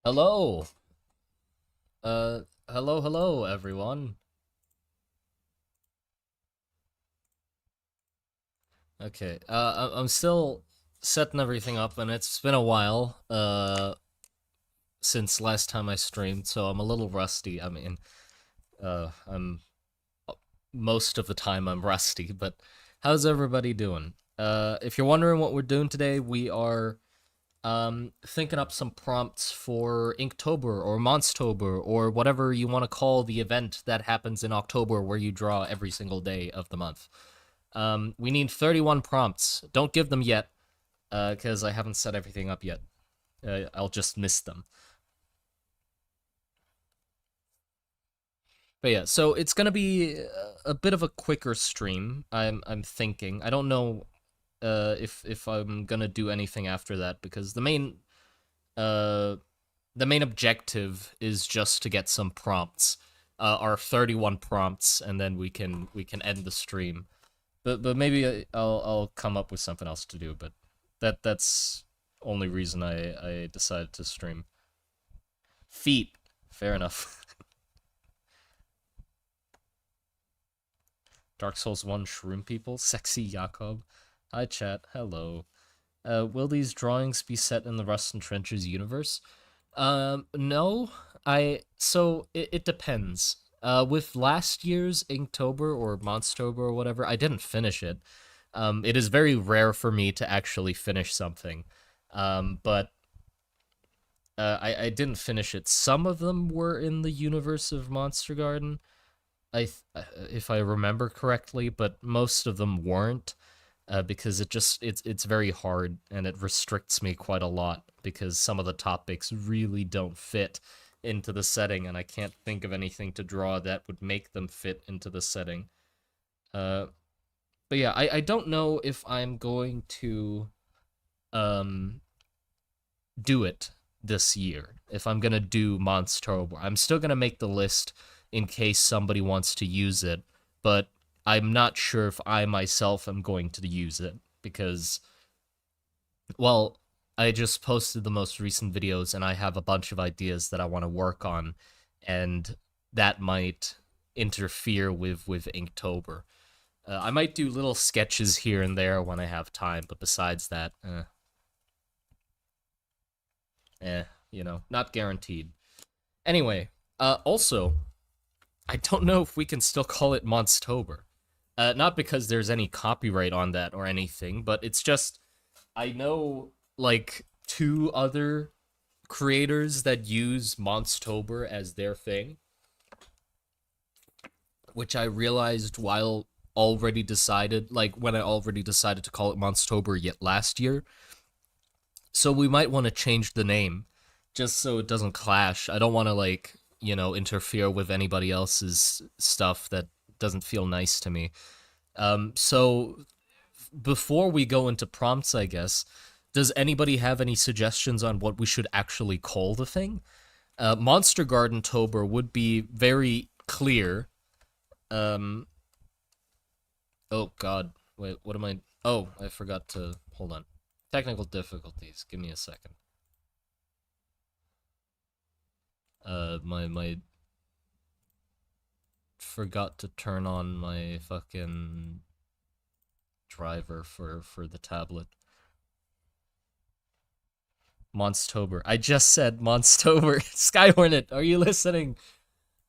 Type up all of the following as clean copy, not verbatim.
Hello. Hello, everyone. Okay. I'm still setting everything up, and it's been a while, since last time I streamed, so I'm a little rusty. I mean, I'm most of the time I'm rusty, but how's everybody doing? If you're wondering what we're doing today, we are thinking up some prompts for Inktober or Monstober or whatever you want to call the event that happens in October where you draw every single day of the month. We need 31 prompts. Don't give them yet, because I haven't set everything up yet. I'll just miss them. But yeah, so it's gonna be a bit of a quicker stream. I'm thinking. I don't know if I'm gonna do anything after that because uh the main objective is just to get some prompts, our 31 prompts, and then we can end the stream. But maybe I'll come up with something else to do. But that's only reason I decided to stream. Feet, fair enough. Dark Souls 1 Shroom People, Sexy Jakob. Hi chat, hello. Will these drawings be set in the Rust and Trenches universe? No. It depends. With last year's Inktober or Monstober or whatever, I didn't finish it. It is very rare for me to actually finish something. But I didn't finish it. Some of them were in the universe of Monster Garden, if I remember correctly, but most of them weren't, because it's very hard and it restricts me quite a lot because some of the topics really don't fit into the setting, and I can't think of anything to draw that would make them fit into the setting. Uh, but yeah, I don't know if I'm going to um do it this year. If I'm gonna do Monster, I'm still gonna make the list in case somebody wants to use it, but I'm not sure if I myself am going to use it because, well, I just posted the most recent videos and I have a bunch of ideas that I want to work on, and that might interfere with Inktober. I might do little sketches here and there when I have time, but besides that, eh, not guaranteed. Anyway, also, I don't know if we can still call it Monstober. Not because there's any copyright on that or anything, but it's just I know like two other creators that use Monstober as their thing, which I realized while already decided, like when I already decided to call it Monstober yet last year. So we might want to change the name just so it doesn't clash. I don't want to interfere with anybody else's stuff that doesn't feel nice to me. So before we go into prompts, I guess, does anybody have any suggestions on what we should actually call the thing? Monster Garden Tober would be very clear. Um, oh God, wait, what am I? Oh, I forgot to hold on. Technical difficulties. Give me a second. My forgot to turn on my fucking driver for the tablet. Monstober. I just said Monstober. Skyhornet, are you listening?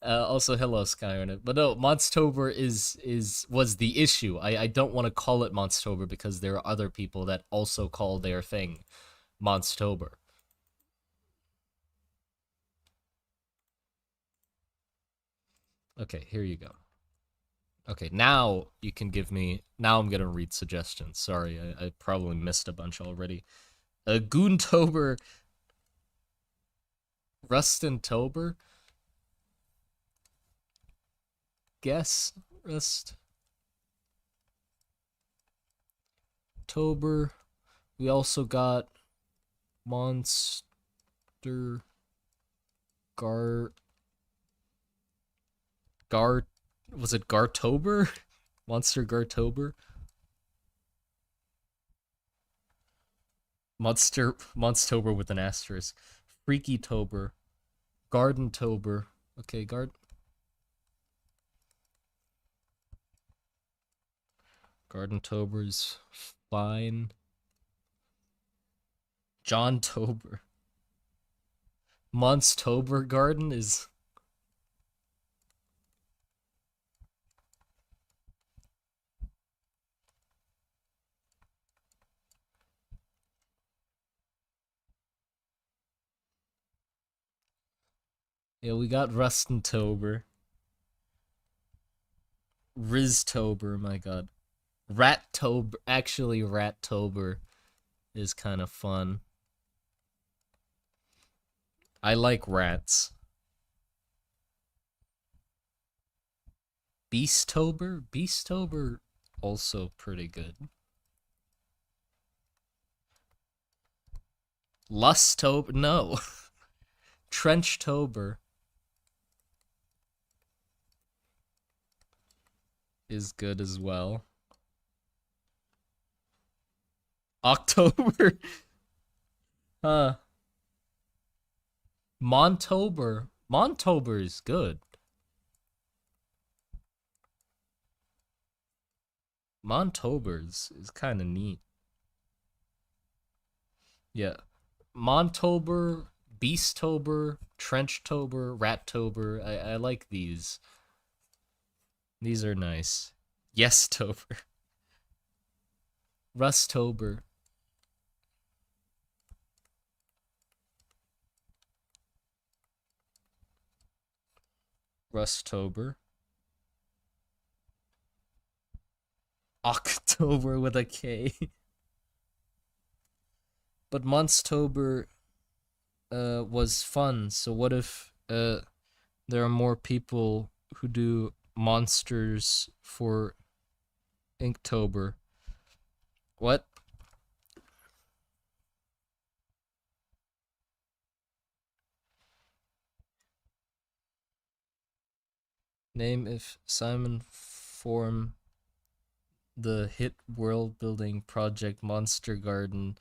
Also, hello, Skyhornet. But no, Monstober was the issue. I don't want to call it Monstober because there are other people that also call their thing Monstober. Okay, here you go. Okay, now you can give me. Now I'm gonna read suggestions. Sorry, I probably missed a bunch already. Goontober, Rustintober, guess Rusttober. We also got Monster Gar Gar. Was it Gartober? Monster Gartober. Monstober with an asterisk. Freaky-tober. Garden-tober. Okay, Garden-tober's fine. John-tober. Monstober garden is... Yeah, we got Rustin-tober. Riztober, my god. Rat-tober. Actually, Rat-tober is kind of fun. I like rats. Beastober? Beastober also pretty good. Lustober? No. Trenchtober is good as well. October? Montober. Montober is good. Montober is kind of neat. Yeah. Montober, Beastober, Trenchtober, Rattober. I like these. These are nice. Yes-tober. Rustober. Rustober. October with a K. But Monstober was fun, so what if there are more people who do monsters for Inktober? What? Name if Simon form the hit world building project Monster Garden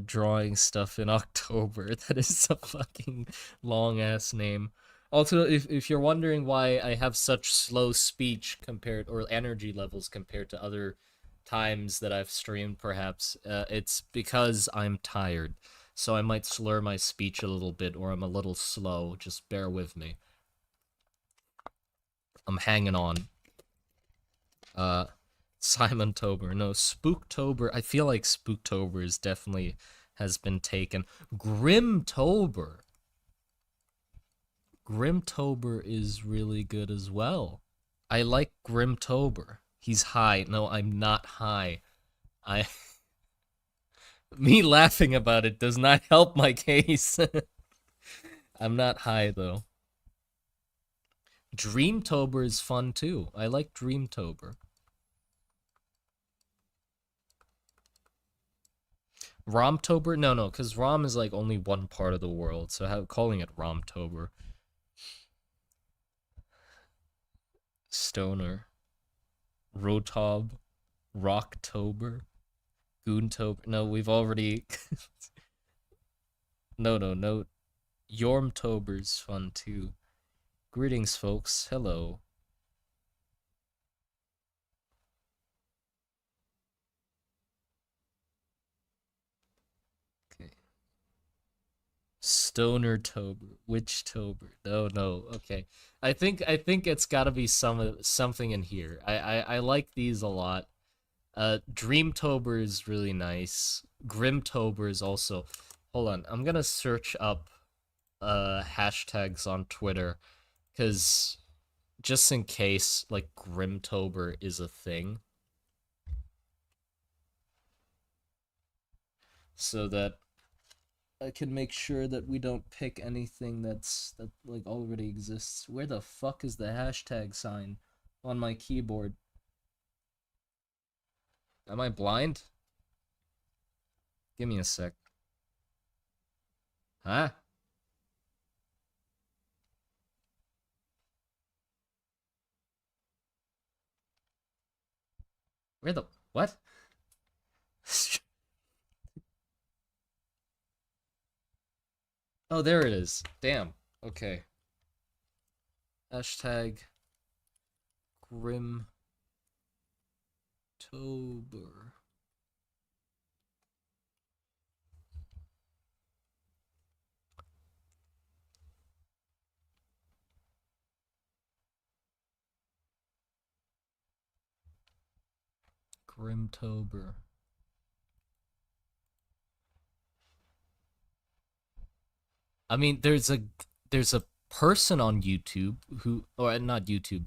drawing stuff in October. That is a fucking long ass name. Also, if you're wondering why I have such slow speech compared or energy levels compared to other times that I've streamed, perhaps it's because I'm tired. So I might slur my speech a little bit, or I'm a little slow. Just bear with me. I'm hanging on. Simon Tober. No, Spooktober. I feel like Spooktober is definitely has been taken. Grimtober. Grimtober is really good as well. I like Grimtober. He's high. No, I'm not high. I Me laughing about it does not help my case. I'm not high though. Dreamtober is fun too. I like Dreamtober. Romtober? No, because Rom is like only one part of the world, so calling it Romtober. Stoner. Rotob. Rocktober. Goontober. No, we've already... No. Yormtober's fun too. Greetings, folks. Hello. Okay. Stonertober. Witchtober. No. Okay. I think it's got to be something in here. I like these a lot. Dreamtober is really nice. Grimtober is also... Hold on, I'm gonna search up hashtags on Twitter, because just in case, like, Grimtober is a thing. So that I can make sure that we don't pick anything that like already exists. Where the fuck is the hashtag sign on my keyboard? Am I blind? Give me a sec. Huh? Where the... What? Oh, there it is. Damn. Okay. Hashtag Grimtober. Grimtober. I mean, there's a person on YouTube who, or not YouTube.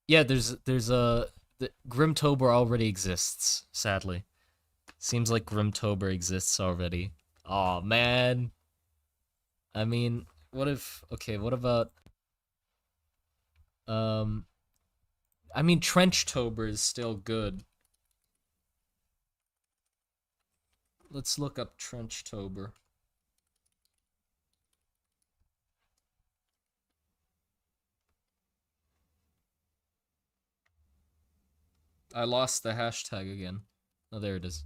Yeah, there's a Grimtober already exists. Sadly, seems like Grimtober exists already. Oh man. I mean, what if? Okay, what about? Um, I mean, Trenchtober is still good. Let's look up Trenchtober. I lost the hashtag again. Oh, there it is.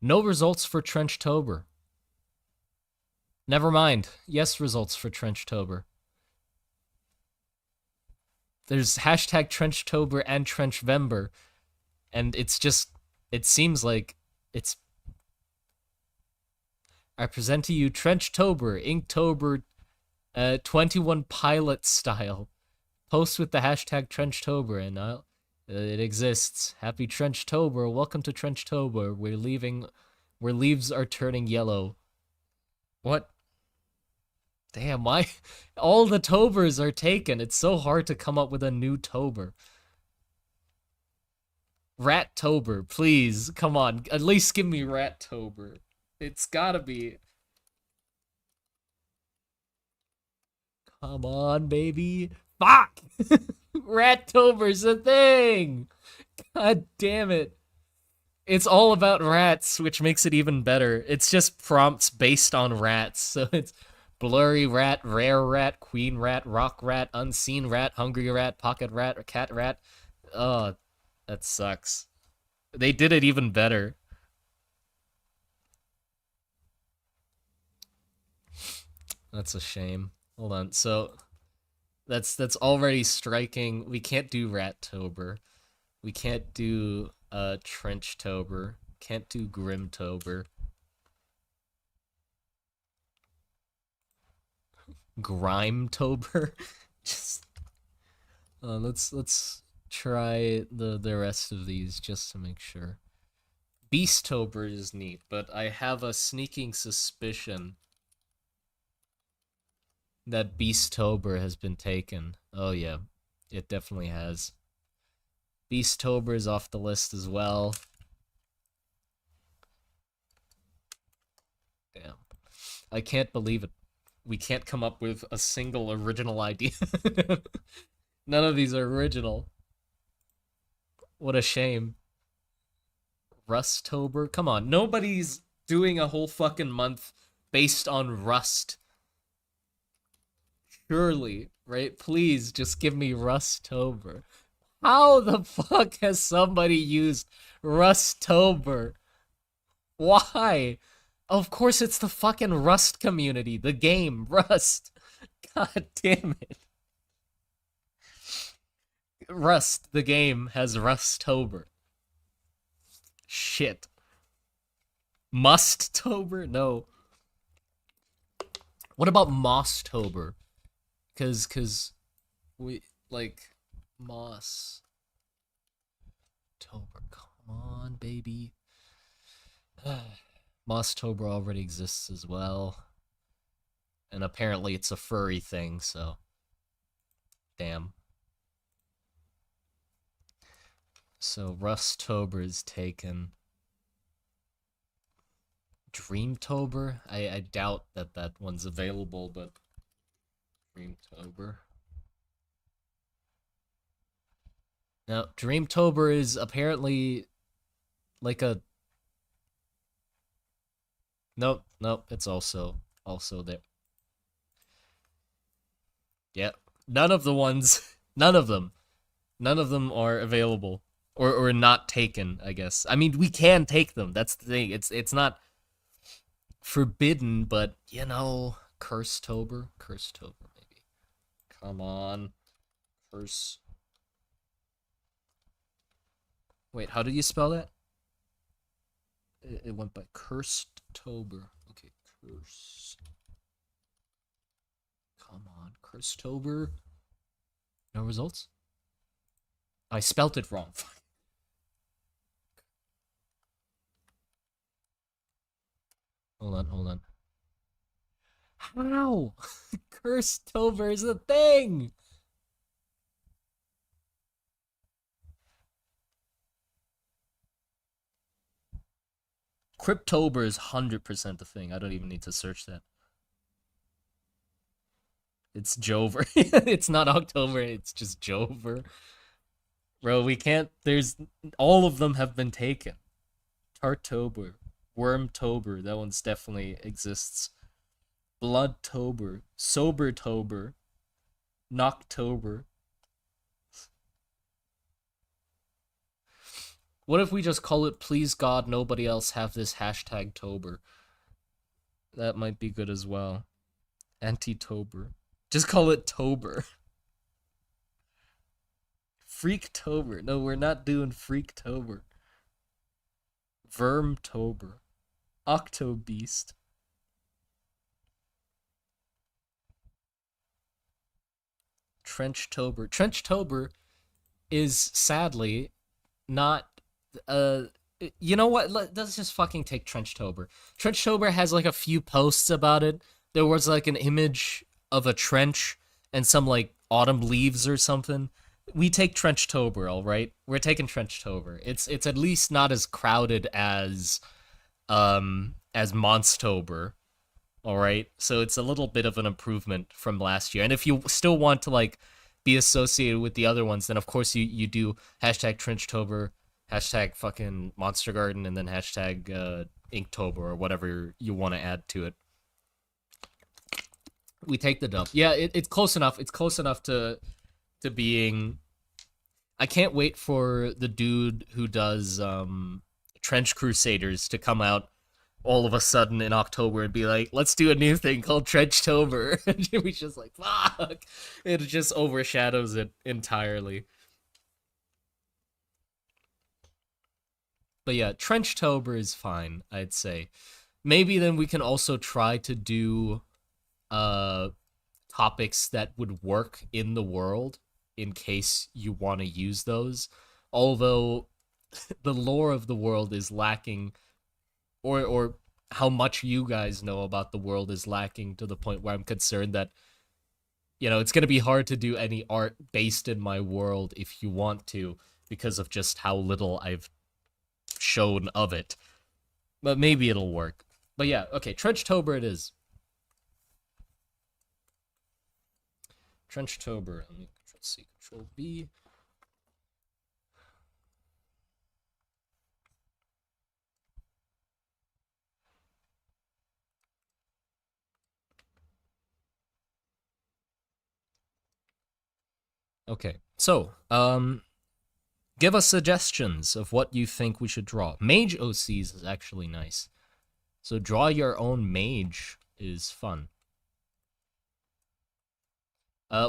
No results for Trenchtober. Never mind. Yes, results for Trenchtober. There's hashtag Trenchtober and Trenchvember, and it's just, it seems like it's. I present to you Trenchtober, Inktober, 21 Pilot style. Post with the hashtag Trenchtober, and it exists. Happy Trenchtober. Welcome to Trenchtober. We're leaving where leaves are turning yellow. What? Damn, why? All the Tobers are taken. It's so hard to come up with a new Tober. Rat-tober, please. Come on. At least give me Rat-tober. It's gotta be. Come on, baby. Fuck! Rat-tober's a thing! God damn it. It's all about rats, which makes it even better. It's just prompts based on rats. So it's blurry rat, rare rat, queen rat, rock rat, unseen rat, hungry rat, pocket rat, or cat rat. Oh, that sucks. They did it even better. That's a shame. Hold on. So that's already striking. We can't do Rat-tober. We can't do Trenchtober. Can't do Grimtober. Grimetober. Just let's try the rest of these just to make sure. Beasttober is neat, but I have a sneaking suspicion that Beasttober has been taken. Oh yeah, it definitely has. Beasttober is off the list as well. Damn. I can't believe it. We can't come up with a single original idea. None of these are original. What a shame. Rusttober? Come on, nobody's doing a whole fucking month based on Rust. Surely, right? Please just give me Rusttober. How the fuck has somebody used Rusttober? Why? Of course it's the fucking Rust community, the game, Rust. God damn it. Rust, the game, has Rusttober. Shit. Musttober? No. What about Mosstober? Cause we like Moss Tober. Come on, baby. Mosstober already exists as well. And apparently it's a furry thing, so damn. So Rusttober is taken. Dreamtober? I doubt that one's available, but Dreamtober. Now, Dreamtober is apparently like a. Nope, it's also there. Yeah, none of the ones, none of them are available or not taken. I guess. I mean, we can take them. That's the thing. It's not. forbidden, but you know, Cursetober, Cursetober maybe. Come on, Curse. Wait, how did you spell that? It went by Cursetober. Okay, Curse. Come on, Cursetober. No results. I spelt it wrong. Hold on, hold on. How? Cursetober is a thing. Cryptober is 100% the thing. I don't even need to search that. It's Jover. It's not October, it's just Jover. Bro, we can't. There's. All of them have been taken. Tartober. Wormtober. That one's definitely exists. Bloodtober. Sobertober. Knocktober. What if we just call it please God nobody else have this hashtag Tober? That might be good as well. Anti-Tober. Just call it Tober. Freaktober. No, we're not doing Freaktober. Vermtober. Octobeast. Trenchtober. Trenchtober is sadly not you know what? Let's just fucking take Trenchtober. Trenchtober has like a few posts about it. There was like an image of a trench and some like autumn leaves or something. We take Trenchtober, all right? We're taking Trenchtober. It's at least not as crowded as Monstober. All right. So it's a little bit of an improvement from last year. And if you still want to like be associated with the other ones, then of course you do hashtag Trenchtober, hashtag fucking Monster Garden, and then hashtag Inktober or whatever you want to add to it. We take the dub. Yeah, it's close enough. It's close enough to being. I can't wait for the dude who does Trench Crusaders to come out all of a sudden in October and be like, let's do a new thing called Trenchtober. And Jimmy's just like, fuck. It just overshadows it entirely. But yeah, Trenchtober is fine, I'd say. Maybe then we can also try to do uh topics that would work in the world in case you want to use those. Although the lore of the world is lacking, or how much you guys know about the world is lacking to the point where I'm concerned that it's going to be hard to do any art based in my world if you want to because of just how little I've shown of it. But maybe it'll work. But yeah, okay, Trenchtober it is. Trenchtober. Let me Control C, Control B. Okay, so, give us suggestions of what you think we should draw. Mage OCs is actually nice. So draw your own mage is fun.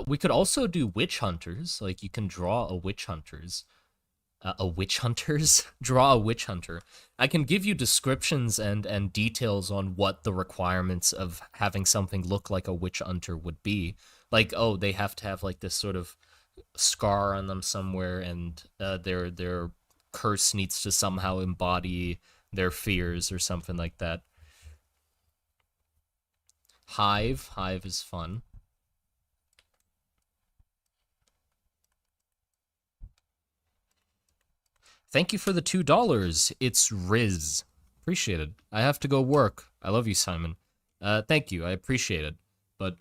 We could also do witch hunters. Like, you can draw a witch hunters. A witch hunters? Draw a witch hunter. I can give you descriptions and details on what the requirements of having something look like a witch hunter would be. Like, oh, they have to have like this sort of scar on them somewhere, and their curse needs to somehow embody their fears or something like that. Hive is fun. Thank you for the $2. It's Riz. Appreciate it. I have to go work. I love you, Simon. Thank you. I appreciate it. But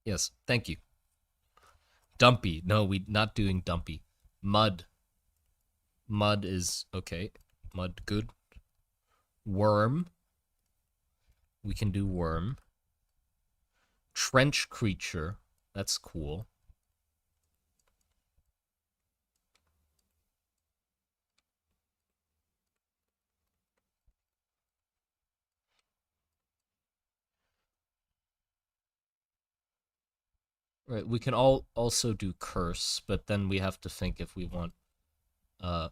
yes, thank you. Dumpy. No, we not doing Dumpy. Mud. Mud is okay. Mud good. Worm. We can do worm. Trench creature. That's cool. Right, we can all also do curse, but then we have to think if we want uh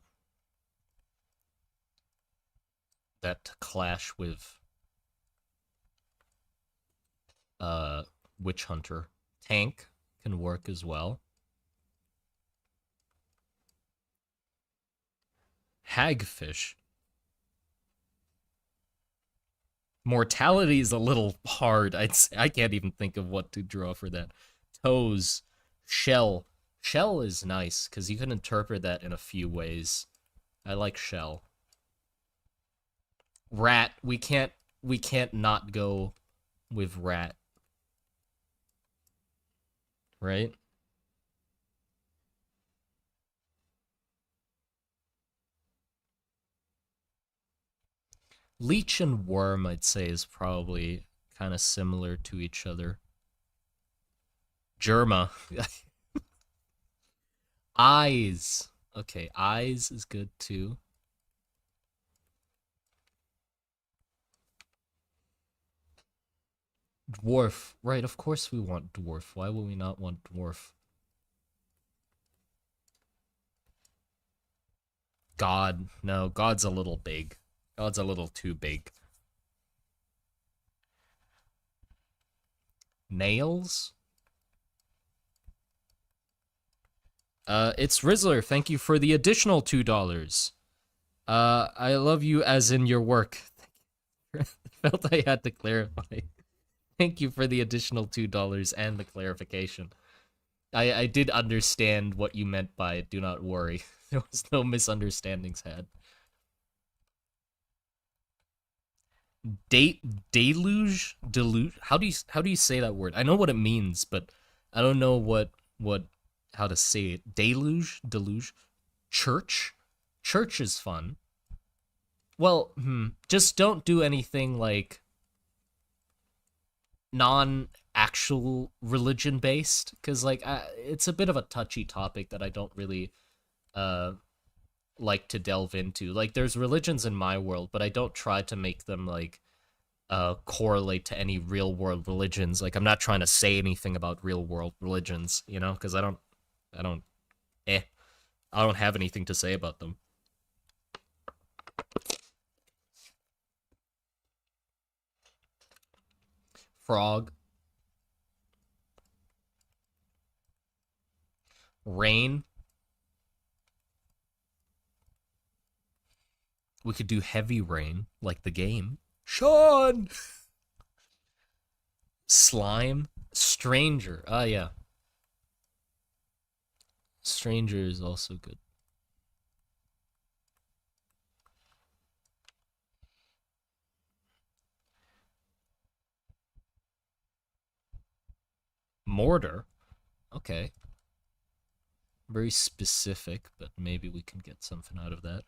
that to clash with uh witch hunter. Tank can work as well. Hagfish. Mortality is a little hard. I can't even think of what to draw for that. Toes. Shell. Shell is nice because you can interpret that in a few ways. I like shell. Rat. We can't not go with rat. Right? Leech and worm, I'd say, is probably kind of similar to each other. Germa. Eyes. Okay, eyes is good too. Dwarf. Right, of course we want dwarf. Why would we not want dwarf? God. No, God's a little big. God's a little too big. Nails? It's Rizzler. Thank you for the additional $2. I love you as in your work. Felt I had to clarify. Thank you for the additional $2 and the clarification. I did understand what you meant by it. Do not worry. There was no misunderstandings had. Deluge. How do you say that word? I know what it means, but I don't know what how to say it. Deluge. Church is fun. Well, just don't do anything like non-actual religion based, because like it's a bit of a touchy topic that I don't really uh like to delve into. Like there's religions in my world, but I don't try to make them like correlate to any real world religions. Like I'm not trying to say anything about real world religions, because I don't eh I don't have anything to say about them. Frog, rain. We could do heavy rain, like the game. Sean! Slime, stranger. Ah, yeah. Stranger is also good. Mortar. Okay. Very specific, but maybe we can get something out of that.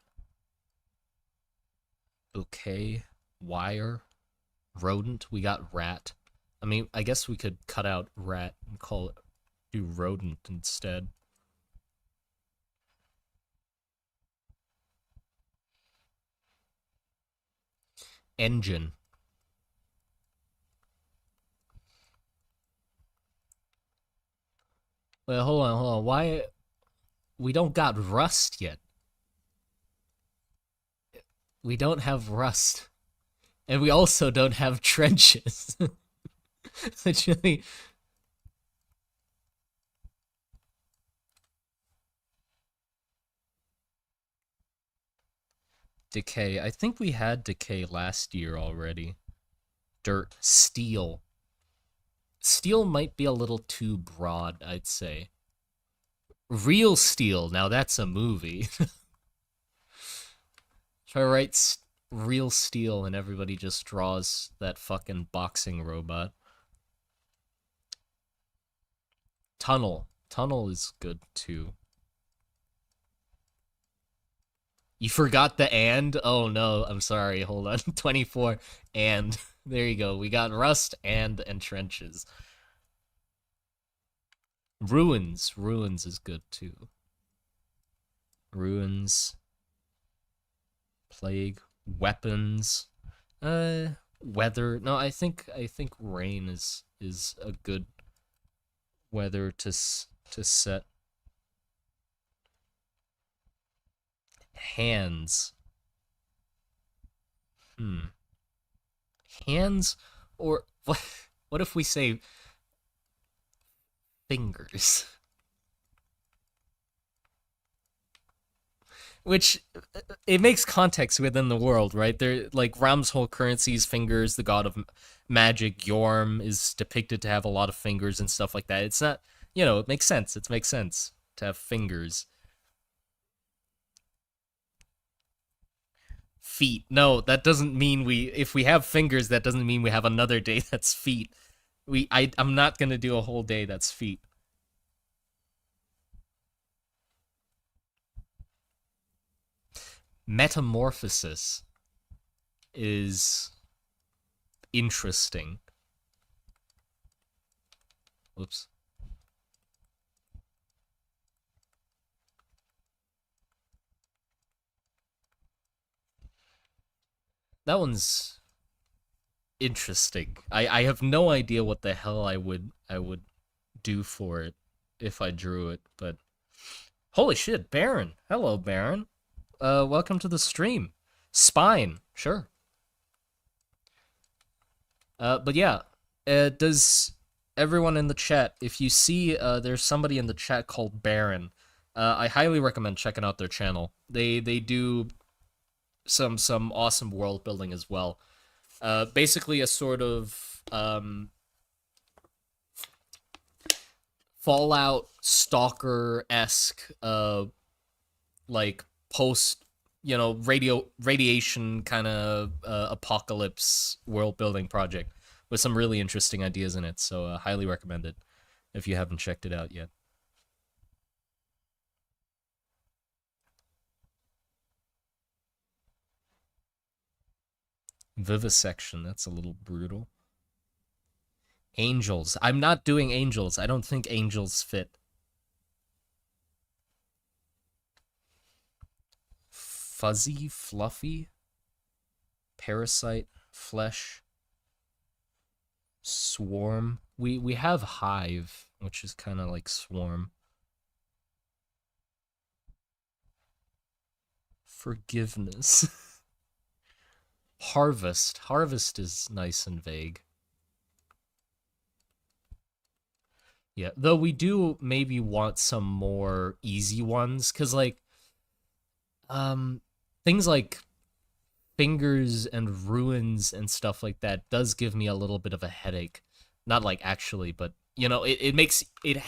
Bouquet, wire, rodent. We got rat. I mean, I guess we could cut out rat and do rodent instead. Engine. Wait, hold on. Why we don't got rust yet? We don't have rust, and we also don't have trenches. Literally, decay. I think we had decay last year already. Dirt, steel. Steel might be a little too broad, I'd say. Real Steel. Now that's a movie. Try to write Real Steel and everybody just draws that fucking boxing robot. Tunnel. Tunnel is good too. You forgot the and? Oh no, I'm sorry. Hold on. 24 and there you go. We got rust and trenches. Ruins. Ruins is good too. Ruins. Plague. Weapons. Weather. No, I think rain is a good whether to set hands. Hands, or what? What if we say fingers? Which it makes context within the world, right? There, like Ram's whole currency's fingers. The god of magic, Yorm, is depicted to have a lot of fingers and stuff like that. It's not, it makes sense. It makes sense to have fingers. Feet. No, that doesn't mean we. If we have fingers, that doesn't mean we have another day that's feet. I'm not gonna do a whole day that's feet. Metamorphosis is interesting. Whoops. That one's interesting. I have no idea what the hell I would do for it if I drew it, but holy shit, Baron. Hello, Baron. Welcome to the stream. Spine, sure. But yeah, does everyone in the chat, if you see there's somebody in the chat called Baron, I highly recommend checking out their channel. They do some awesome world building as well. Basically a sort of Fallout Stalker-esque like post radiation kind of apocalypse world building project with some really interesting ideas in it. So highly recommend it if you haven't checked it out yet. Vivisection, that's a little brutal. Angels. I'm not doing angels. I don't think angels fit. Fuzzy, fluffy, parasite, flesh, swarm. We have hive, which is kind of like swarm. Forgiveness. Harvest. Harvest is nice and vague. Yeah, though we do maybe want some more easy ones, because like things like fingers and ruins and stuff like that does give me a little bit of a headache. Not like actually, but it makes it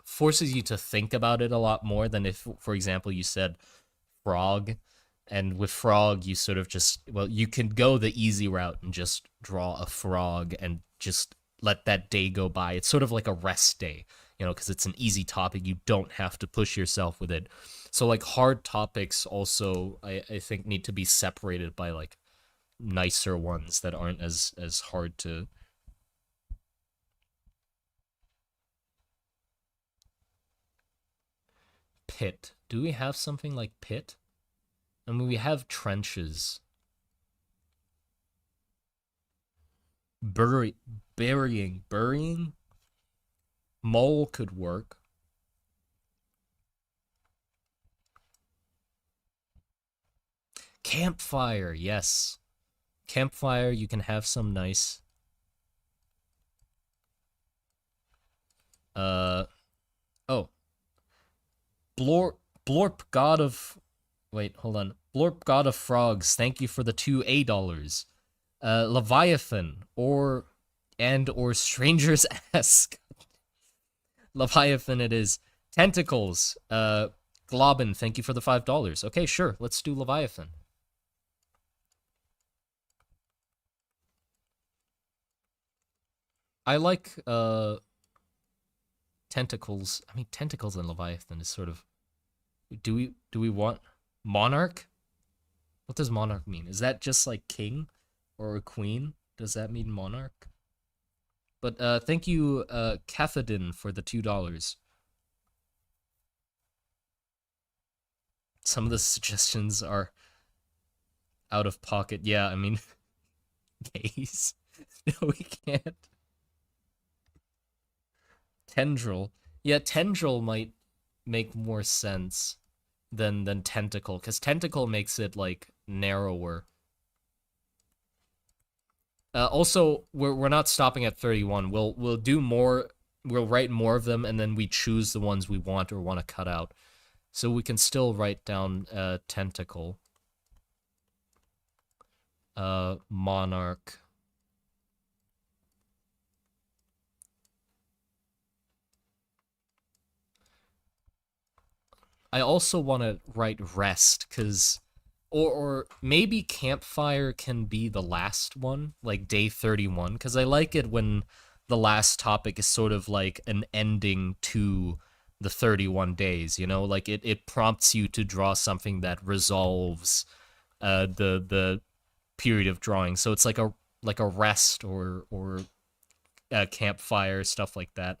forces you to think about it a lot more than if, for example, you said frog. And with frog, you sort of just, well, you can go the easy route and just draw a frog and just let that day go by. It's sort of like a rest day, because it's an easy topic. You don't have to push yourself with it. So like hard topics also, I think, need to be separated by like nicer ones that aren't as hard to. Pit. Do we have something like pit? I mean, we have trenches. Burying. Mole could work. Campfire, yes. Campfire, you can have some nice. Oh. Blorp, god of. Wait, hold on. Blorp, god of frogs, thank you for the $2 Leviathan, or Stranger's Esque. Leviathan it is. Tentacles, Globin, thank you for the $5. Okay, sure, let's do Leviathan. I like, tentacles. I mean, tentacles and Leviathan is sort of. Do we want monarch? What does monarch mean? Is that just like king or a queen? Does that mean monarch? But thank you, Cathedin, for the $2. Some of the suggestions are out of pocket. Yeah, I mean, gays. No, we can't. Tendril. Yeah, tendril might make more sense than tentacle, because tentacle makes it like narrower. Also, we're not stopping at 31. We'll do more. We'll write more of them, and then we choose the ones we want or want to cut out. So we can still write down tentacle, monarch. I also want to write rest, because or maybe campfire can be the last one, like day 31, because I like it when the last topic is sort of like an ending to the 31 days, you know? Like it prompts you to draw something that resolves the period of drawing. So it's like a rest or a campfire, stuff like that.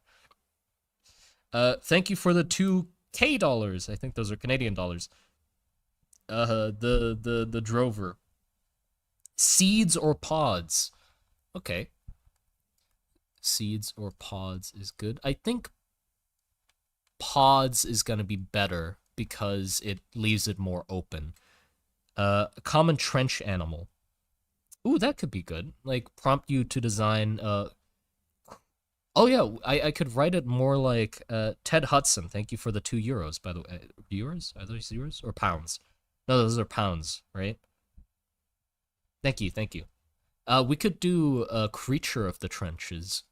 Thank you for the 2K dollars. I think those are Canadian dollars. The drover. Seeds or pods? Okay. Seeds or pods is good. I think pods is gonna be better because it leaves it more open. Common trench animal. Ooh, that could be good. Like prompt you to design Oh yeah, I could write it more like Ted Hudson. Thank you for the €2, by the way. Euros? Are those euros or pounds? No, those are pounds, right? Thank you, thank you. We could do a creature of the trenches,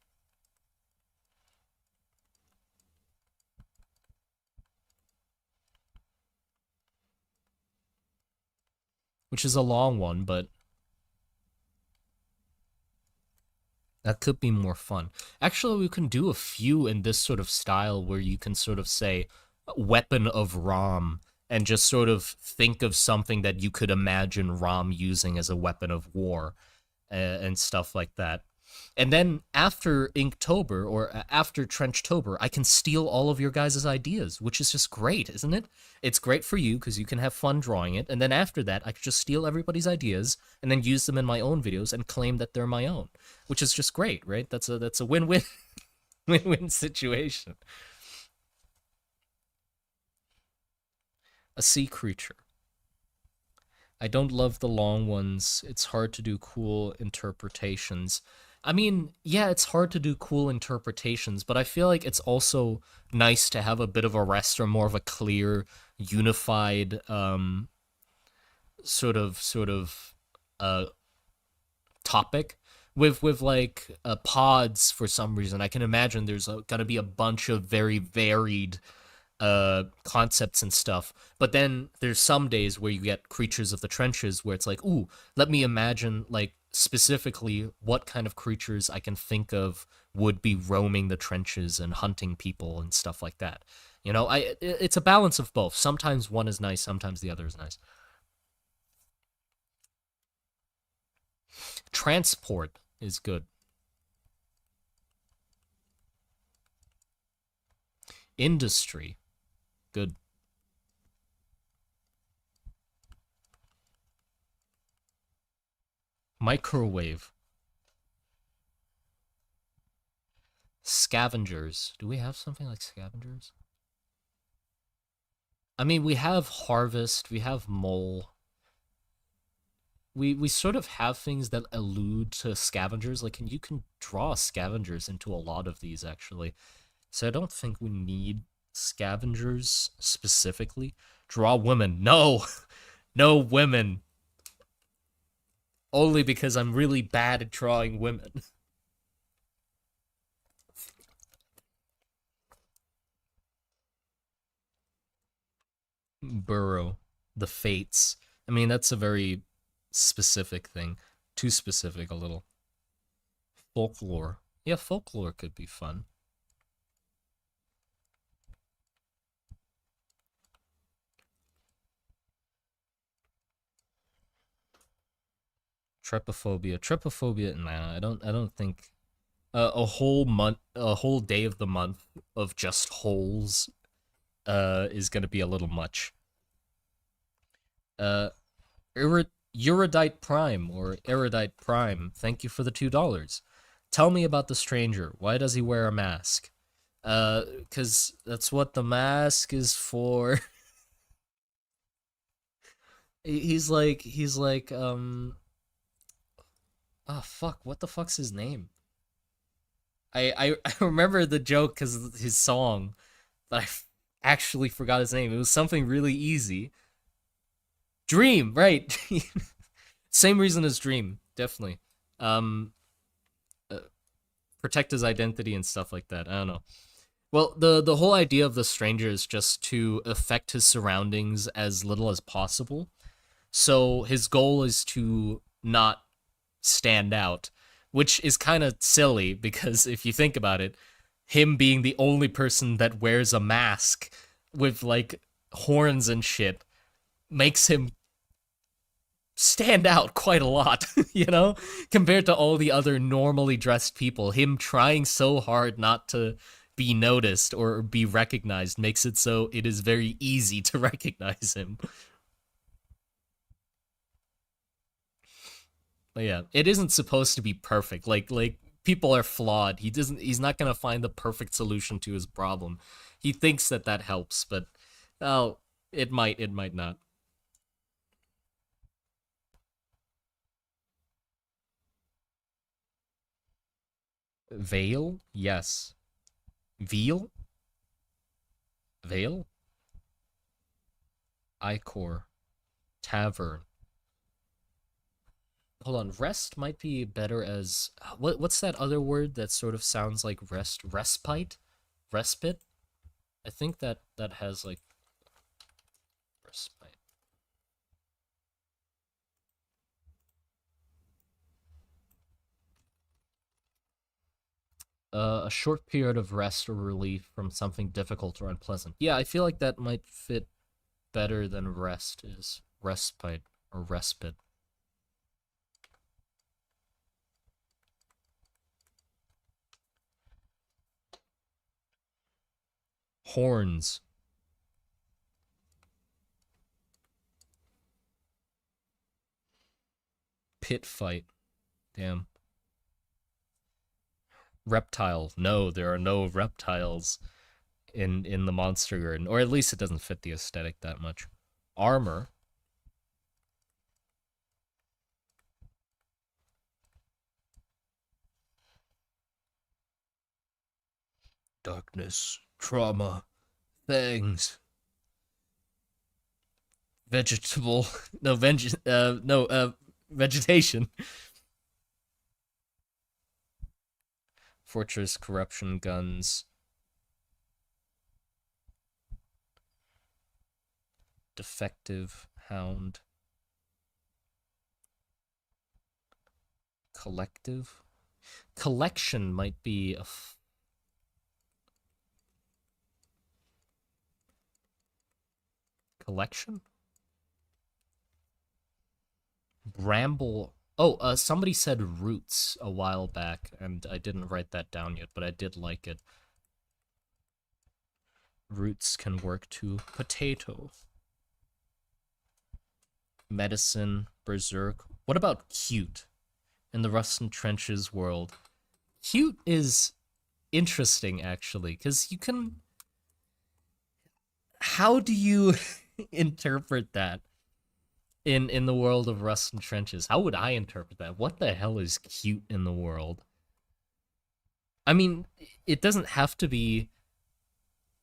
which is a long one, but that could be more fun. Actually, we can do a few in this sort of style where you can sort of say weapon of Rom and just sort of think of something that you could imagine Rom using as a weapon of war and stuff like that. And then after Inktober or after Trenchtober, I can steal all of your guys' ideas, which is just great, isn't it? It's great for you because you can have fun drawing it. And then after that, I could just steal everybody's ideas and then use them in my own videos and claim that they're my own, which is just great, right? That's a win-win win-win situation. A sea creature. I don't love the long ones. It's hard to do cool interpretations. I mean, yeah, it's hard to do cool interpretations, but I feel like it's also nice to have a bit of a rest or more of a clear, unified sort of uh topic with like pods for some reason. I can imagine there's gonna be a bunch of very varied concepts and stuff. But then there's some days where you get creatures of the trenches where it's like, ooh, let me imagine like specifically what kind of creatures I can think of would be roaming the trenches and hunting people and stuff like that. You know, it's a balance of both. Sometimes one is nice, sometimes the other is nice. Transport is good. Industry, good. Microwave. Scavengers. Do we have something like scavengers? I mean, we have harvest, we have mole. We sort of have things that allude to scavengers. Like, and you can draw scavengers into a lot of these actually. So I don't think we need scavengers specifically. Draw women. No, no women. Only because I'm really bad at drawing women. Burrow. The fates. I mean, that's a very specific thing. Too specific a little. Folklore. Yeah, folklore could be fun. Trepophobia. Trepophobia, nah, I don't think a whole month, a whole day of the month of just holes is gonna be a little much. Uh Erudite Prime or Erudite Prime, thank you for the $2. Tell me about the stranger. Why does he wear a mask? Because that's what the mask is for. He's like, oh fuck, what the fuck's his name? I remember the joke because of his song, but actually forgot his name. It was something really easy. Dream, right? Same reason as Dream, definitely. Um, uh, Protect his identity and stuff like that. I don't know. Well, the whole idea of the stranger is just to affect his surroundings as little as possible. So his goal is to not stand out, which is kind of silly because if you think about it, him being the only person that wears a mask with like horns and shit makes him stand out quite a lot, you know, compared to all the other normally dressed people. Him trying so hard not to be noticed or be recognized makes it so it is very easy to recognize him. But yeah, it isn't supposed to be perfect. Like people are flawed. He's not going to find the perfect solution to his problem. He thinks that that helps, but oh, it might not. Veil? Yes. Veal? Veil? Icor. Tavern. Hold on, rest might be better as what's that other word that sort of sounds like rest? Respite? Respite? I think that has like respite. A short period of rest or relief from something difficult or unpleasant. Yeah, I feel like that might fit better than rest is respite or respite. Horns. Pit fight. Damn. Reptile. No, there are no reptiles in the Monster Garden, or at least it doesn't fit the aesthetic that much. Armor. Darkness. Trauma. Things. Vegetable. No, no, vegetation. Fortress, corruption, guns. Defective, hound. Collective. Collection might be a collection. Bramble. Oh, somebody said roots a while back, and I didn't write that down yet, but I did like it. Roots can work too. Potato. Medicine. Berserk. What about cute in the Rust and Trenches world? Cute is interesting, actually, because you can. How do you interpret that? In the world of Rust and Trenches. How would I interpret that? What the hell is cute in the world? I mean, it doesn't have to be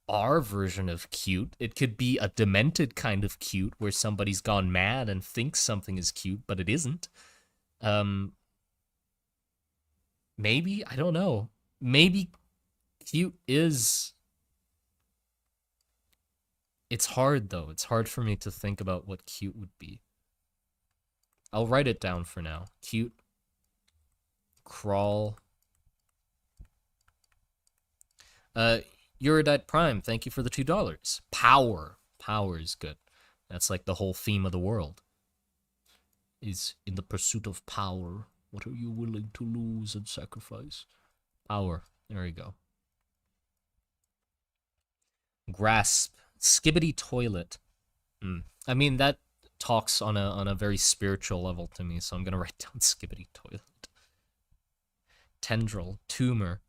our version of cute. It could be a demented kind of cute where somebody's gone mad and thinks something is cute, but it isn't. Um, maybe, I don't know. Maybe cute is. It's hard though. It's hard for me to think about what cute would be. I'll write it down for now. Cute. Crawl. Uh, Eurodite Prime, thank you for the $2. Power. Power is good. That's like the whole theme of the world. Is in the pursuit of power. What are you willing to lose and sacrifice? Power. There we go. Grasp. Skibbity toilet. I mean, that talks on a very spiritual level to me, so I'm gonna write down skibbity toilet. Tendril. Tumor.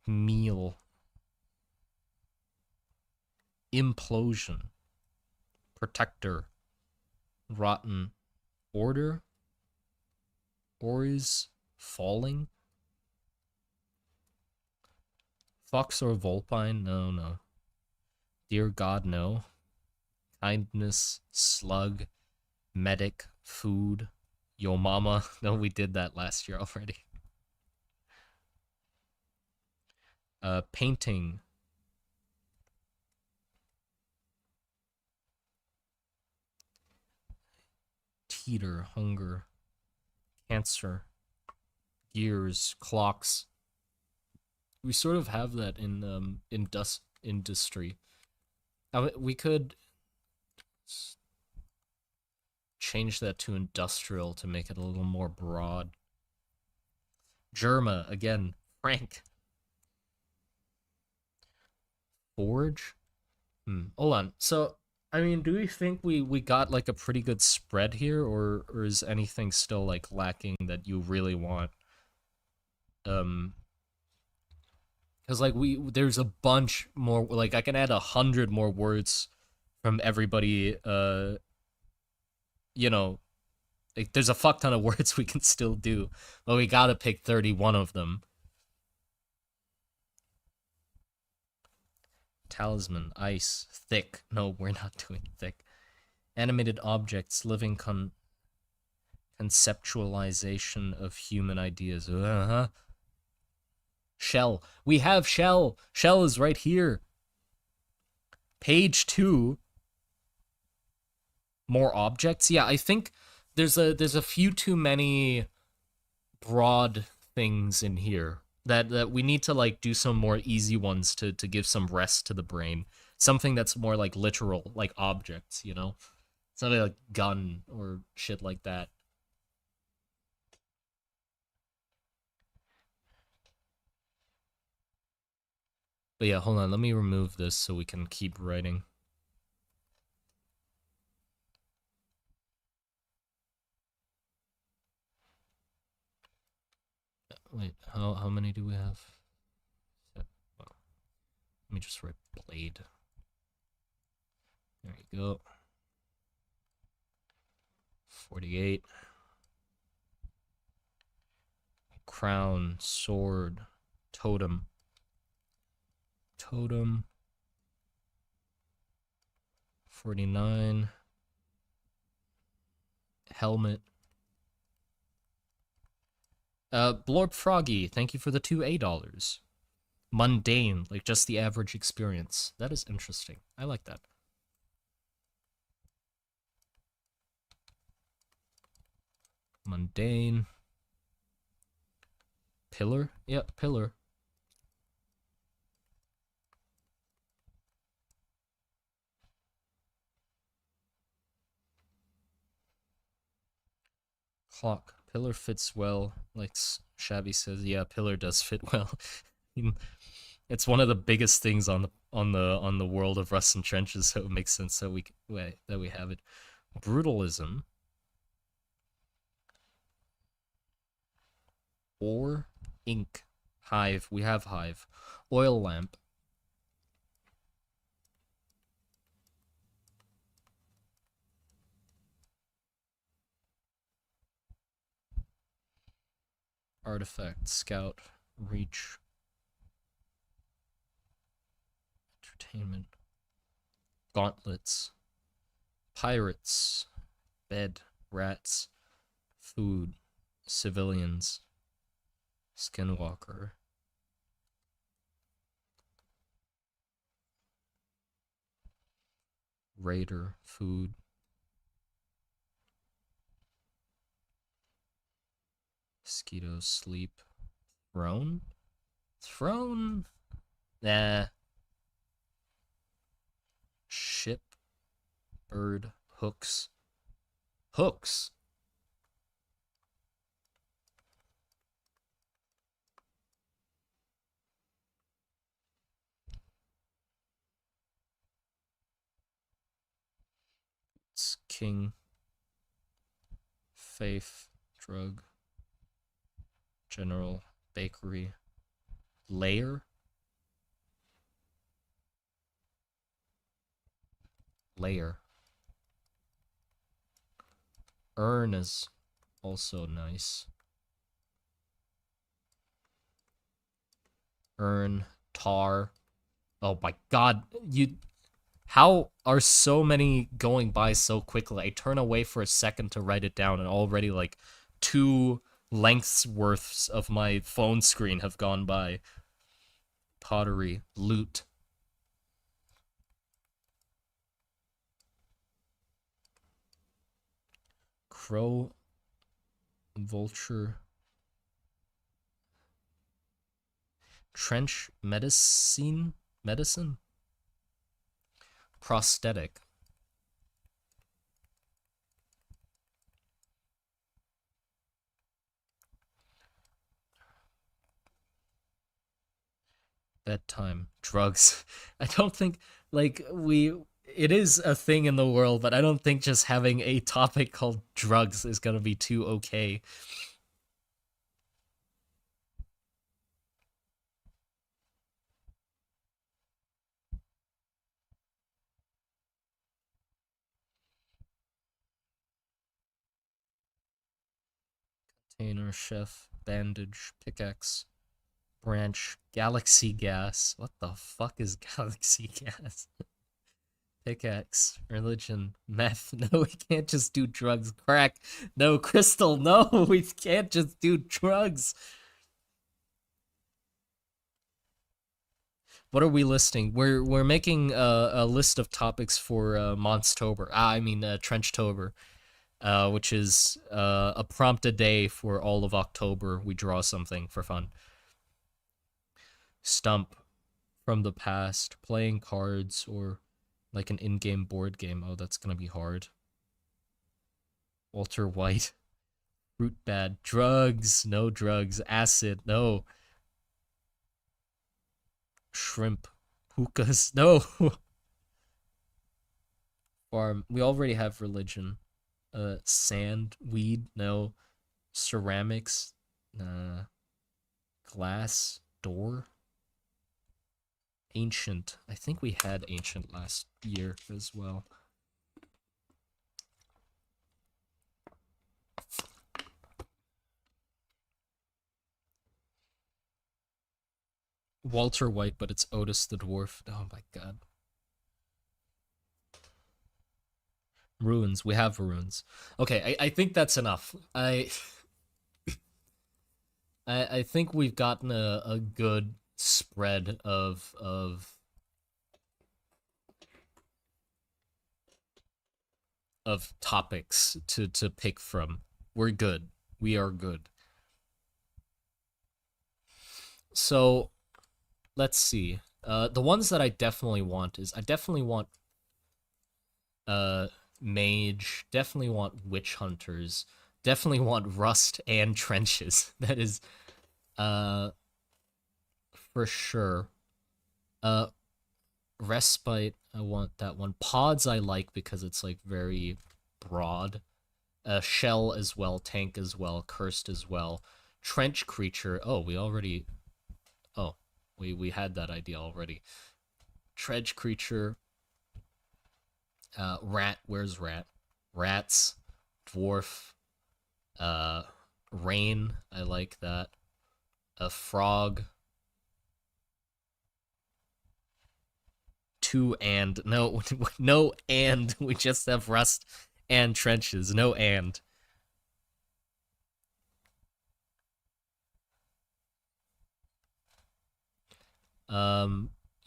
Meal. Implosion. Protector. Rotten. Order. Ores. Falling. Fox or Vulpine? No, no. Dear God, no. Kindness. Slug. Medic. Food. Yo mama. No, we did that last year already. Painting. Teeter. Hunger. Cancer. Gears. Clocks. We sort of have that in industry. We could change that to industrial to make it a little more broad. Germa again. Frank. Forge. Hold on. So, I mean, do we think we got like a pretty good spread here, or is anything still like lacking that you really want? Because like there's a bunch more. Like I can add 100 more words from everybody. You know, like there's a fuck ton of words we can still do, but we gotta pick 31 of them. Talisman, ice, thick. No, we're not doing thick. Animated objects, living conceptualization of human ideas. Shell. We have shell. Shell is right here. Page 2. More objects. Yeah, I think there's a few too many broad things in here that we need to like do some more easy ones to give some rest to the brain. Something that's more like literal, like objects, you know? Something like gun or shit like that. But yeah, hold on, let me remove this so we can keep writing. Wait, how many do we have? Well, let me just write blade. There you go. 48. Crown, sword, totem. Totem. 49. Helmet. Blorp Froggy, thank you for the two $8. Mundane, like just the average experience. That is interesting. I like that. Mundane. Pillar? Yep, pillar. Clock. Pillar fits well. Like Shabby says, yeah, pillar does fit well. It's one of the biggest things on the world of Rust and Trenches, so it makes sense that we have it. Brutalism. Ore, ink, hive. We have hive. Oil lamp. Artifact, scout, reach. Entertainment. Gauntlets. Pirates. Bed. Rats. Food. Civilians. Skinwalker. Raider. Food. Mosquitoes. Sleep. Throne? Throne? Nah. Ship. Bird. Hooks. Hooks? It's king. Faith. Drug. General. Bakery. Layer? Layer. Urn is also nice. Urn, tar. Oh my god, how are so many going by so quickly? I turn away for a second to write it down and already like 2 lengths worths of my phone screen have gone by. Pottery, loot. Crow, vulture. Trench medicine? Medicine? Prosthetic. Bedtime. Drugs. I don't think, like, it is a thing in the world, but I don't think just having a topic called drugs is gonna be too okay. Container, chef, bandage, pickaxe, branch, galaxy gas. What the fuck is galaxy gas? Pickaxe, religion, meth. No, we can't just do drugs. Crack. No, crystal. No, we can't just do drugs. What are we listing? We're making a list of topics for Monstober. I mean Trenchtober, which is a prompt a day for all of October. We draw something for fun. Stump from the past, playing cards or like an in-game board game. Oh, that's gonna be hard. Walter White, fruit bad, drugs, no drugs, acid, no. Shrimp, hookahs, no. Farm, we already have religion. Sand, weed, no. Ceramics, glass, door. Ancient, I think we had ancient last year as well. Walter White, but it's Otis the Dwarf. Oh my god. Ruins, we have ruins. Okay, I think that's enough. I think we've gotten a good spread of topics to pick from. We're good. We are good. So let's see. The ones that I definitely want is I definitely want mage, definitely want witch hunters, definitely want rust and trenches. That is for sure. Respite, I want that one. Pods I like because it's like very broad. Shell as well, tank as well, cursed as well. Trench creature. Oh, we had that idea already. Trench creature. Rat, where's rat? Rats, dwarf, rain, I like that. A frog. Two and no no and we just have rust and trenches. No and.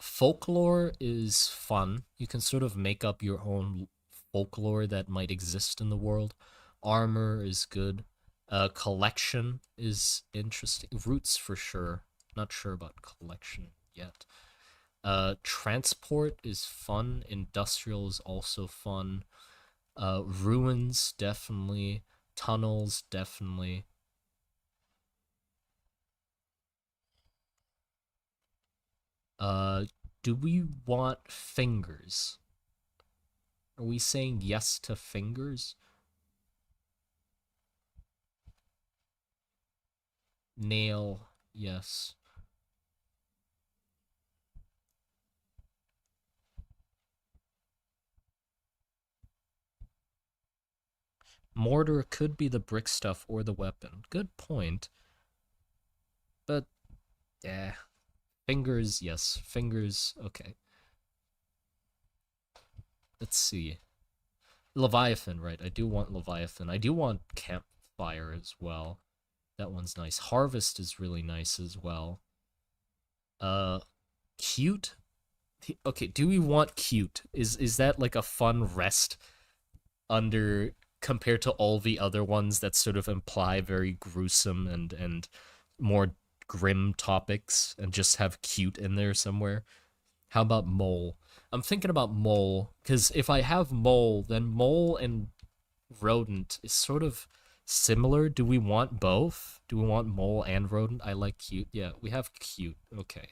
Folklore is fun. You can sort of make up your own folklore that might exist in the world. Armor is good. Collection is interesting. Roots for sure. Not sure about collection yet. Transport is fun. Industrial is also fun. Ruins definitely. Tunnels definitely. Do we want fingers? Are we saying yes to fingers? Nail, yes. Mortar could be the brick stuff or the weapon. Good point. But, yeah. Fingers, yes. Fingers, okay. Let's see. Leviathan, right. I do want Leviathan. I do want Campfire as well. That one's nice. Harvest is really nice as well. Uh, Cute? Okay, do we want cute? Is that like a fun rest under compared to all the other ones that sort of imply very gruesome and more grim topics and just have cute in there somewhere? How about mole? I'm thinking about mole because if I have mole, then mole and rodent is sort of similar. Do we want both? Do we want mole and rodent? I like cute. Yeah, we have cute. Okay.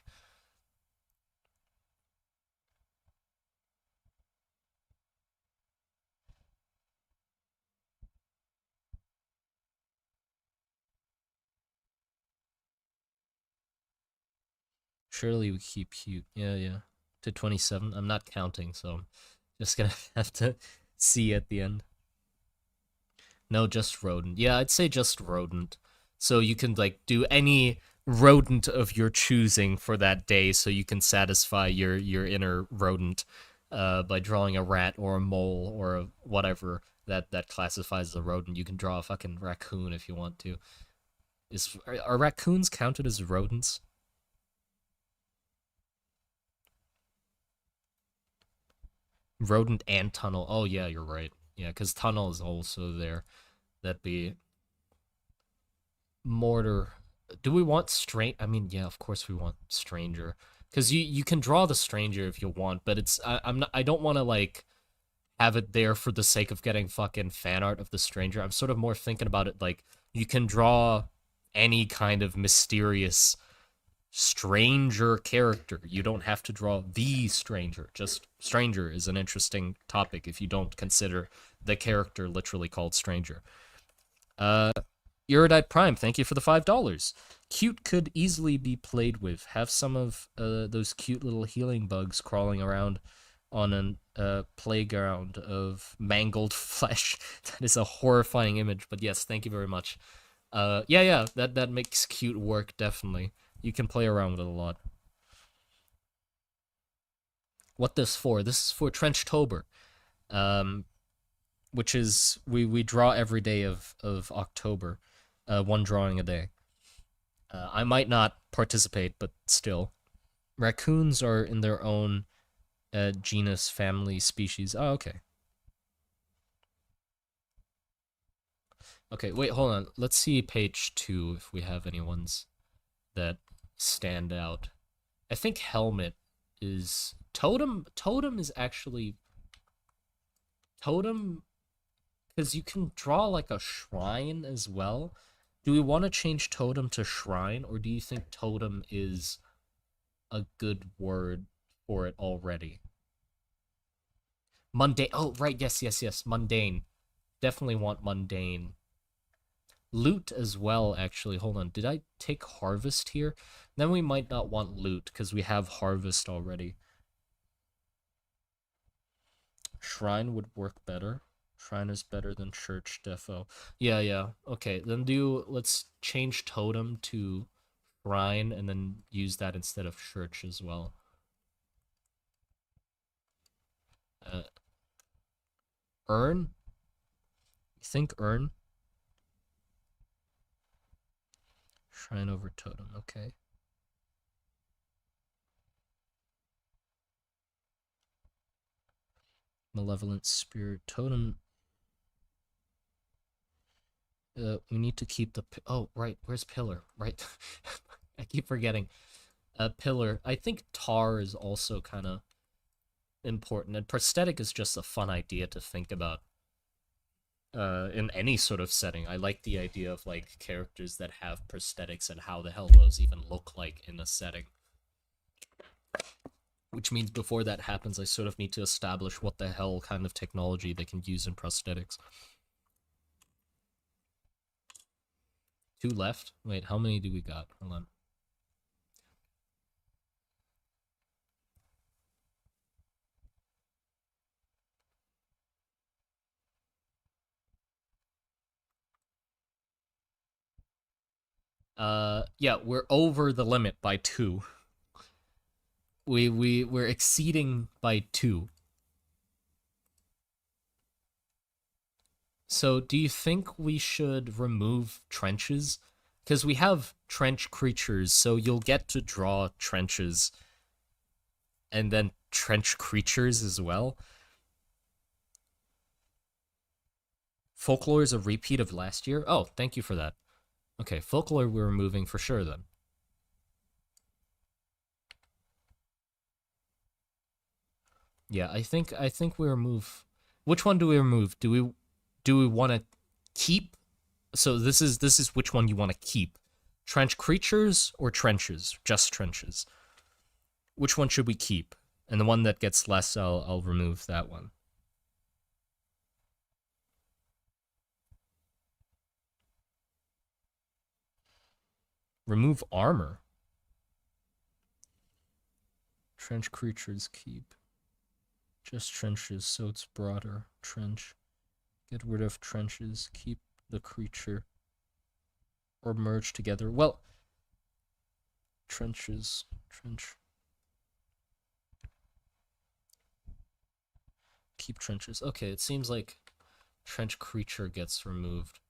Surely we keep cute. Yeah, yeah. To 27. I'm not counting, so I'm just gonna have to see at the end. No, just rodent. Yeah, I'd say just rodent. So you can like do any rodent of your choosing for that day so you can satisfy your inner rodent by drawing a rat or a mole or a whatever that classifies as a rodent. You can draw a fucking raccoon if you want to. Are raccoons counted as rodents? Rodent and tunnel. Oh yeah, you're right. Yeah, because tunnel is also there. That'd be mortar. Do we want strange? I mean, yeah, of course we want stranger. Because you can draw the stranger if you want, but I'm not. I don't want to like have it there for the sake of getting fucking fan art of the stranger. I'm sort of more thinking about it like you can draw any kind of mysterious stranger character. You don't have to draw the stranger. Just stranger is an interesting topic if you don't consider the character literally called stranger. Uh Erudite Prime, thank you for the $5. Cute could easily be played with. Have some of those cute little healing bugs crawling around on a playground of mangled flesh. That is a horrifying image, but yes, thank you very much. Yeah, that makes cute work, definitely. You can play around with it a lot. What this for? This is for Trenchtober, um, which is we draw every day of October, one drawing a day. I might not participate, but still, raccoons are in their own genus, family, species. Oh, okay. Okay, wait, hold on. Let's see page 2 if we have any ones that stand out. I think helmet is totem. Totem is actually totem because you can draw like a shrine as well. Do we want to change totem to shrine, or do you think totem is a good word for it already? Mundane. Oh, right. Yes. Mundane. Definitely want mundane. Loot as well, actually. Hold on. Did I take harvest here? Then we might not want loot because we have harvest already. Shrine would work better. Shrine is better than church defo. Yeah. Okay, then let's change totem to shrine and then use that instead of church as well. Uh, urn? You think urn? Shrine over totem, okay. Malevolent spirit totem. We need to keep the oh right. Where's pillar? Right, I keep forgetting. Pillar. I think tar is also kind of important, and prosthetic is just a fun idea to think about. In any sort of setting, I like the idea of like characters that have prosthetics and how the hell those even look like in a setting. Which means before that happens, I sort of need to establish what the hell kind of technology they can use in prosthetics. Two left? Wait, how many do we got? Hold on. Yeah, we're over the limit by 2. We're exceeding by 2. So, do you think we should remove trenches? Because we have trench creatures, so you'll get to draw trenches and then trench creatures as well. Folklore is a repeat of last year. Oh, thank you for that. Okay, folklore we're removing for sure then. Yeah, I think we remove. Which one do we remove? Do we want to keep? So this is which one you want to keep? Trench creatures or trenches? Just trenches. Which one should we keep? And the one that gets less, I'll remove that one. Remove armor. Trench creatures keep. Just trenches, so it's broader. Trench. Get rid of trenches. Keep the creature. Or merge together. Well, trenches. Trench. Keep trenches. Okay, it seems like trench creature gets removed.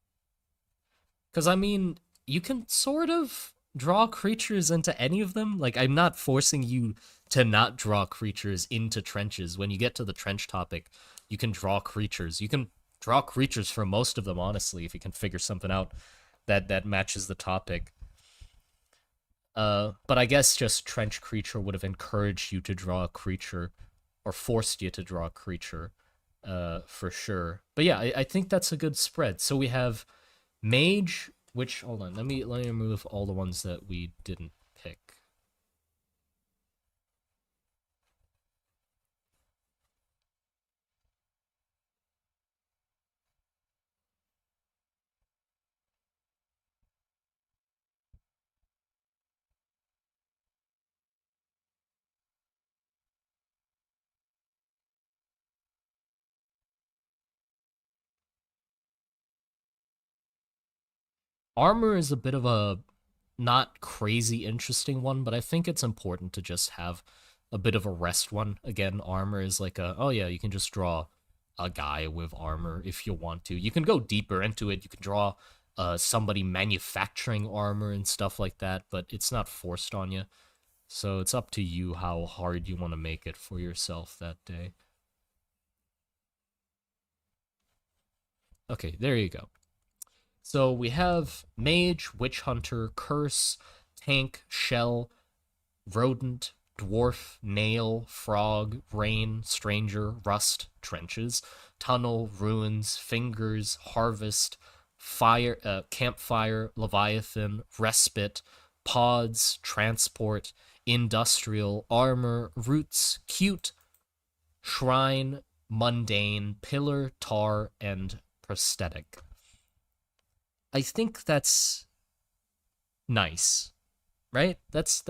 Because, I mean, you can sort of draw creatures into any of them. Like, I'm not forcing you to not draw creatures into trenches. When you get to the trench topic, you can draw creatures. You can draw creatures for most of them, honestly, if you can figure something out that matches the topic. But I guess just trench creature would have encouraged you to draw a creature or forced you to draw a creature, for sure. But yeah, I think that's a good spread. So we have mage, which hold on, let me remove all the ones that we didn't pick. Armor is a bit of a not crazy interesting one, but I think it's important to just have a bit of a rest one. Again, armor is like a, oh yeah, you can just draw a guy with armor if you want to. You can go deeper into it. You can draw somebody manufacturing armor and stuff like that, but it's not forced on you. So it's up to you how hard you want to make it for yourself that day. Okay, there you go. So we have mage, witch hunter, curse, tank, shell, rodent, dwarf, nail, frog, rain, stranger, rust, trenches, tunnel, ruins, fingers, harvest, fire, campfire, leviathan, respite, pods, transport, industrial, armor, roots, cute, shrine, mundane, pillar, tar, and prosthetic. I think that's nice, right? That's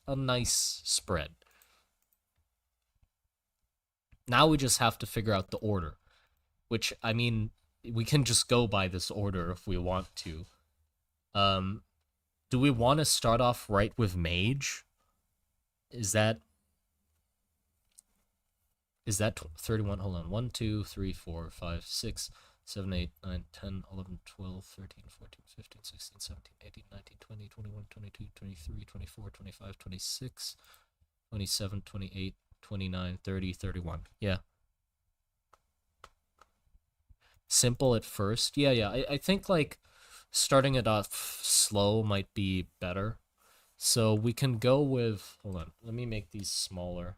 a nice spread. Now we just have to figure out the order, which I mean, we can just go by this order if we want to. Um, do we want to start off right with mage? Is that 31? Hold on. 1, 2, 3, 4, 5, 6, 7, 8, 9, 10, 11, 12, 13, 14, 15, 16, 17, 18, 19, 20, 21, 22, 23, 24, 25, 26, 27, 28, 29, 30, 31. Yeah. Simple at first. Yeah, yeah. I think like starting it off slow might be better. So we can go with, hold on, let me make these smaller.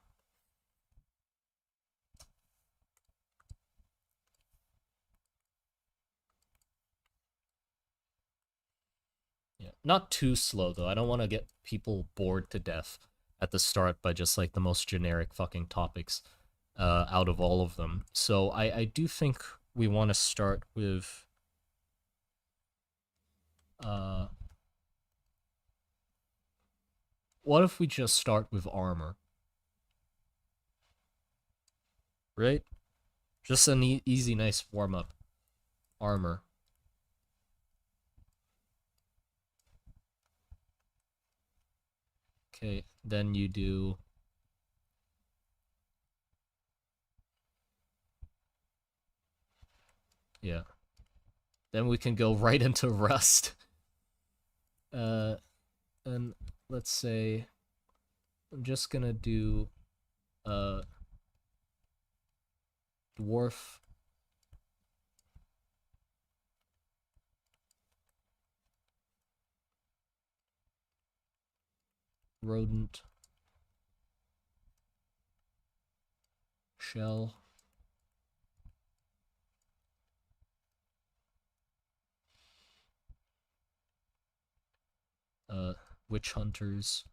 Yeah, not too slow though. I don't want to get people bored to death at the start by just like the most generic fucking topics out of all of them. So I do think we want to start with uh what if we just start with armor, right? Just an easy nice warm up. Armor. Okay, then you do... Yeah. Then we can go right into Rust. And let's say I'm just gonna do dwarf rodent shell witch hunters.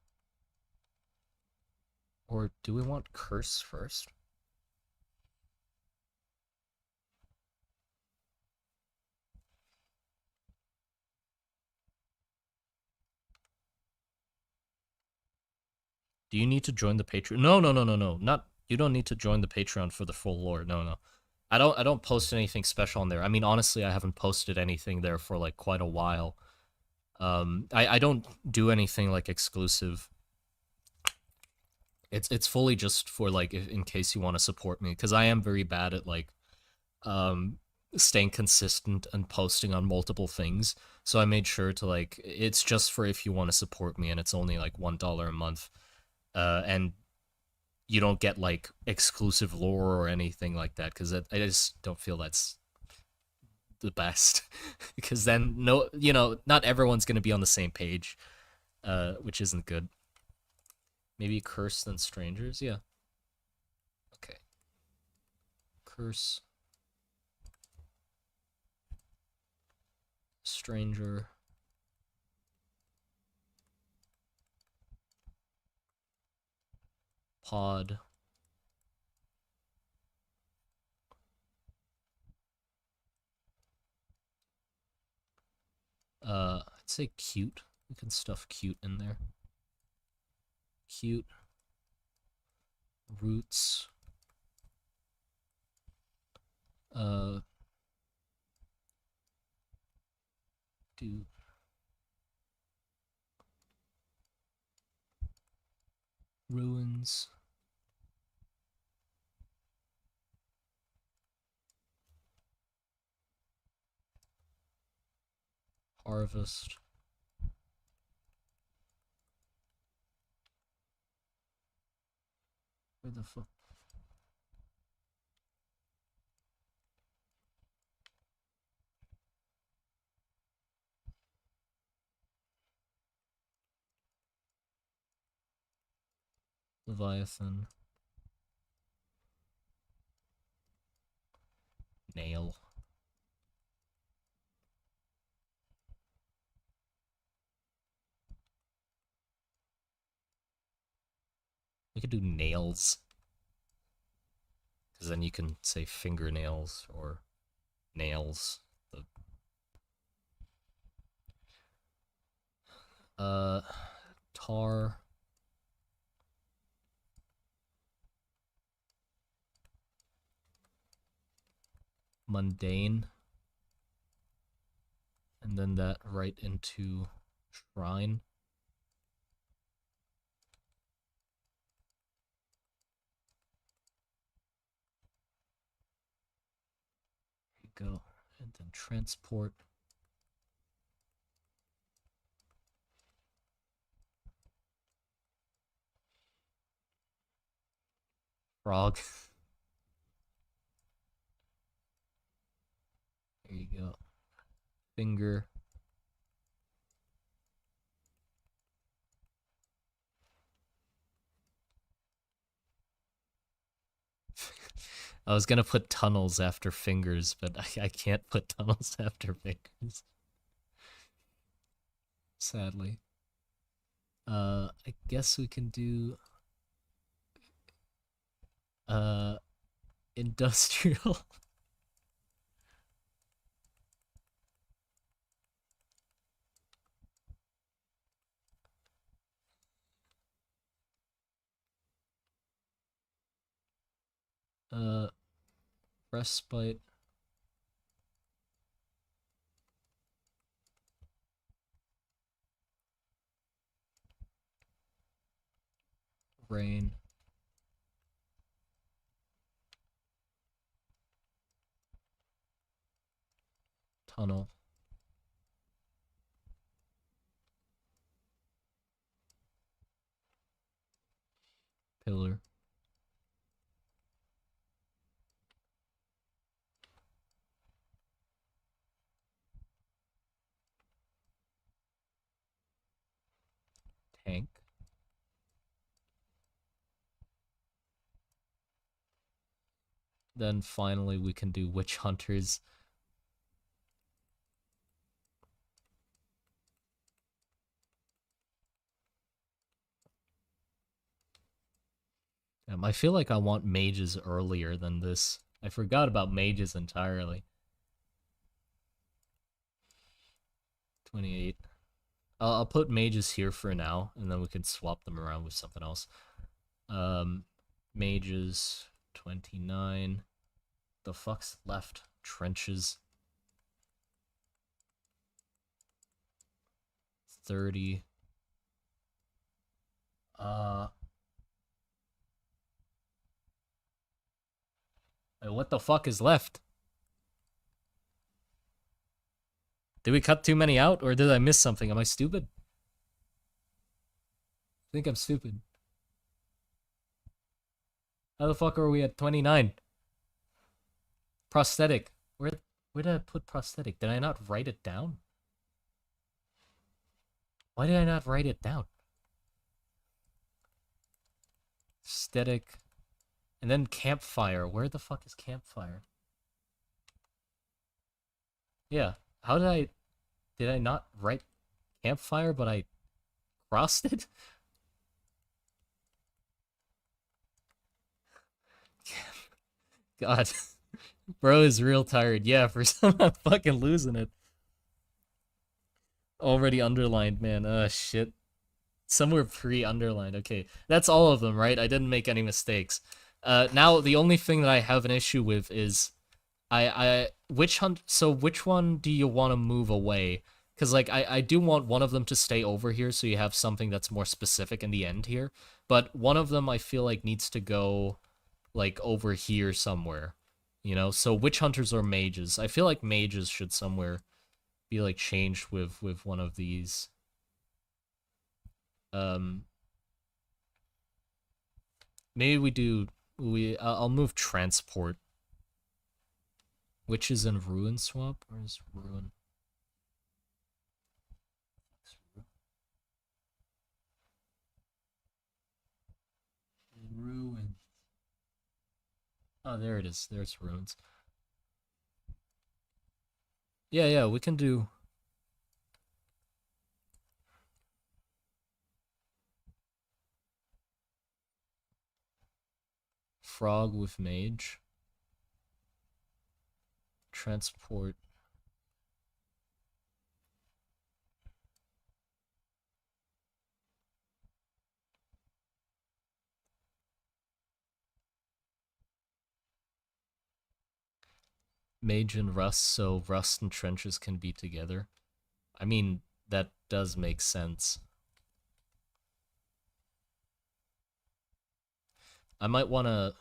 Or do we want curse first? Do you need to join the Patreon? No. Not you don't need to join the Patreon for the full lore. No. I don't post anything special on there. I mean, honestly, I haven't posted anything there for like quite a while. I don't do anything like exclusive. It's fully just for like in case you want to support me, because I am very bad at like staying consistent and posting on multiple things. So I made sure to like it's just for if you want to support me, and it's only like $1 a month. And you don't get like exclusive lore or anything like that, because I just don't feel that's the best. Because then not everyone's gonna be on the same page, which isn't good. Maybe curse than strangers, yeah. Okay. Curse stranger pod I'd say cute. We can stuff cute in there. Cute roots do ruins harvest where the fuck Leviathan nail. We could do nails, because then you can say fingernails or nails. Tar mundane, and then that right into shrine. There you go. And then transport frog. There you go. Finger. I was gonna put tunnels after fingers, but I can't put tunnels after fingers. Sadly. I guess we can do industrial. Respite. Rain. Tunnel. Pillar. Tank. Then finally we can do witch hunters. I feel like I want mages earlier than this. I forgot about mages entirely. 28. I'll put mages here for now, and then we can swap them around with something else. Mages, 29. The fuck's left? Trenches. 30. What the fuck is left? Did we cut too many out, or did I miss something? Am I stupid? I think I'm stupid. How the fuck are we at 29? Prosthetic. Where did I put prosthetic? Did I not write it down? Why did I not write it down? Aesthetic. And then campfire. Where the fuck is campfire? Yeah. How did I not write campfire, but I crossed it? God. Bro is real tired. Yeah, for some I'm fucking losing it. Already underlined, man. Shit. Somewhere pre-underlined. Okay. That's all of them, right? I didn't make any mistakes. Now the only thing that I have an issue with is which one do you want to move away? Because like I do want one of them to stay over here so you have something that's more specific in the end here. But one of them I feel like needs to go like over here somewhere. You know? So witch hunters or mages? I feel like mages should somewhere be like changed with one of these. Maybe I'll move transport. Which is in ruin swap? Where's ruin? Ruin. Oh, there it is. There's ruins. Yeah, we can do. Frog with mage. Transport. Mage and rust, so rust and trenches can be together. I mean, that does make sense. I might want to...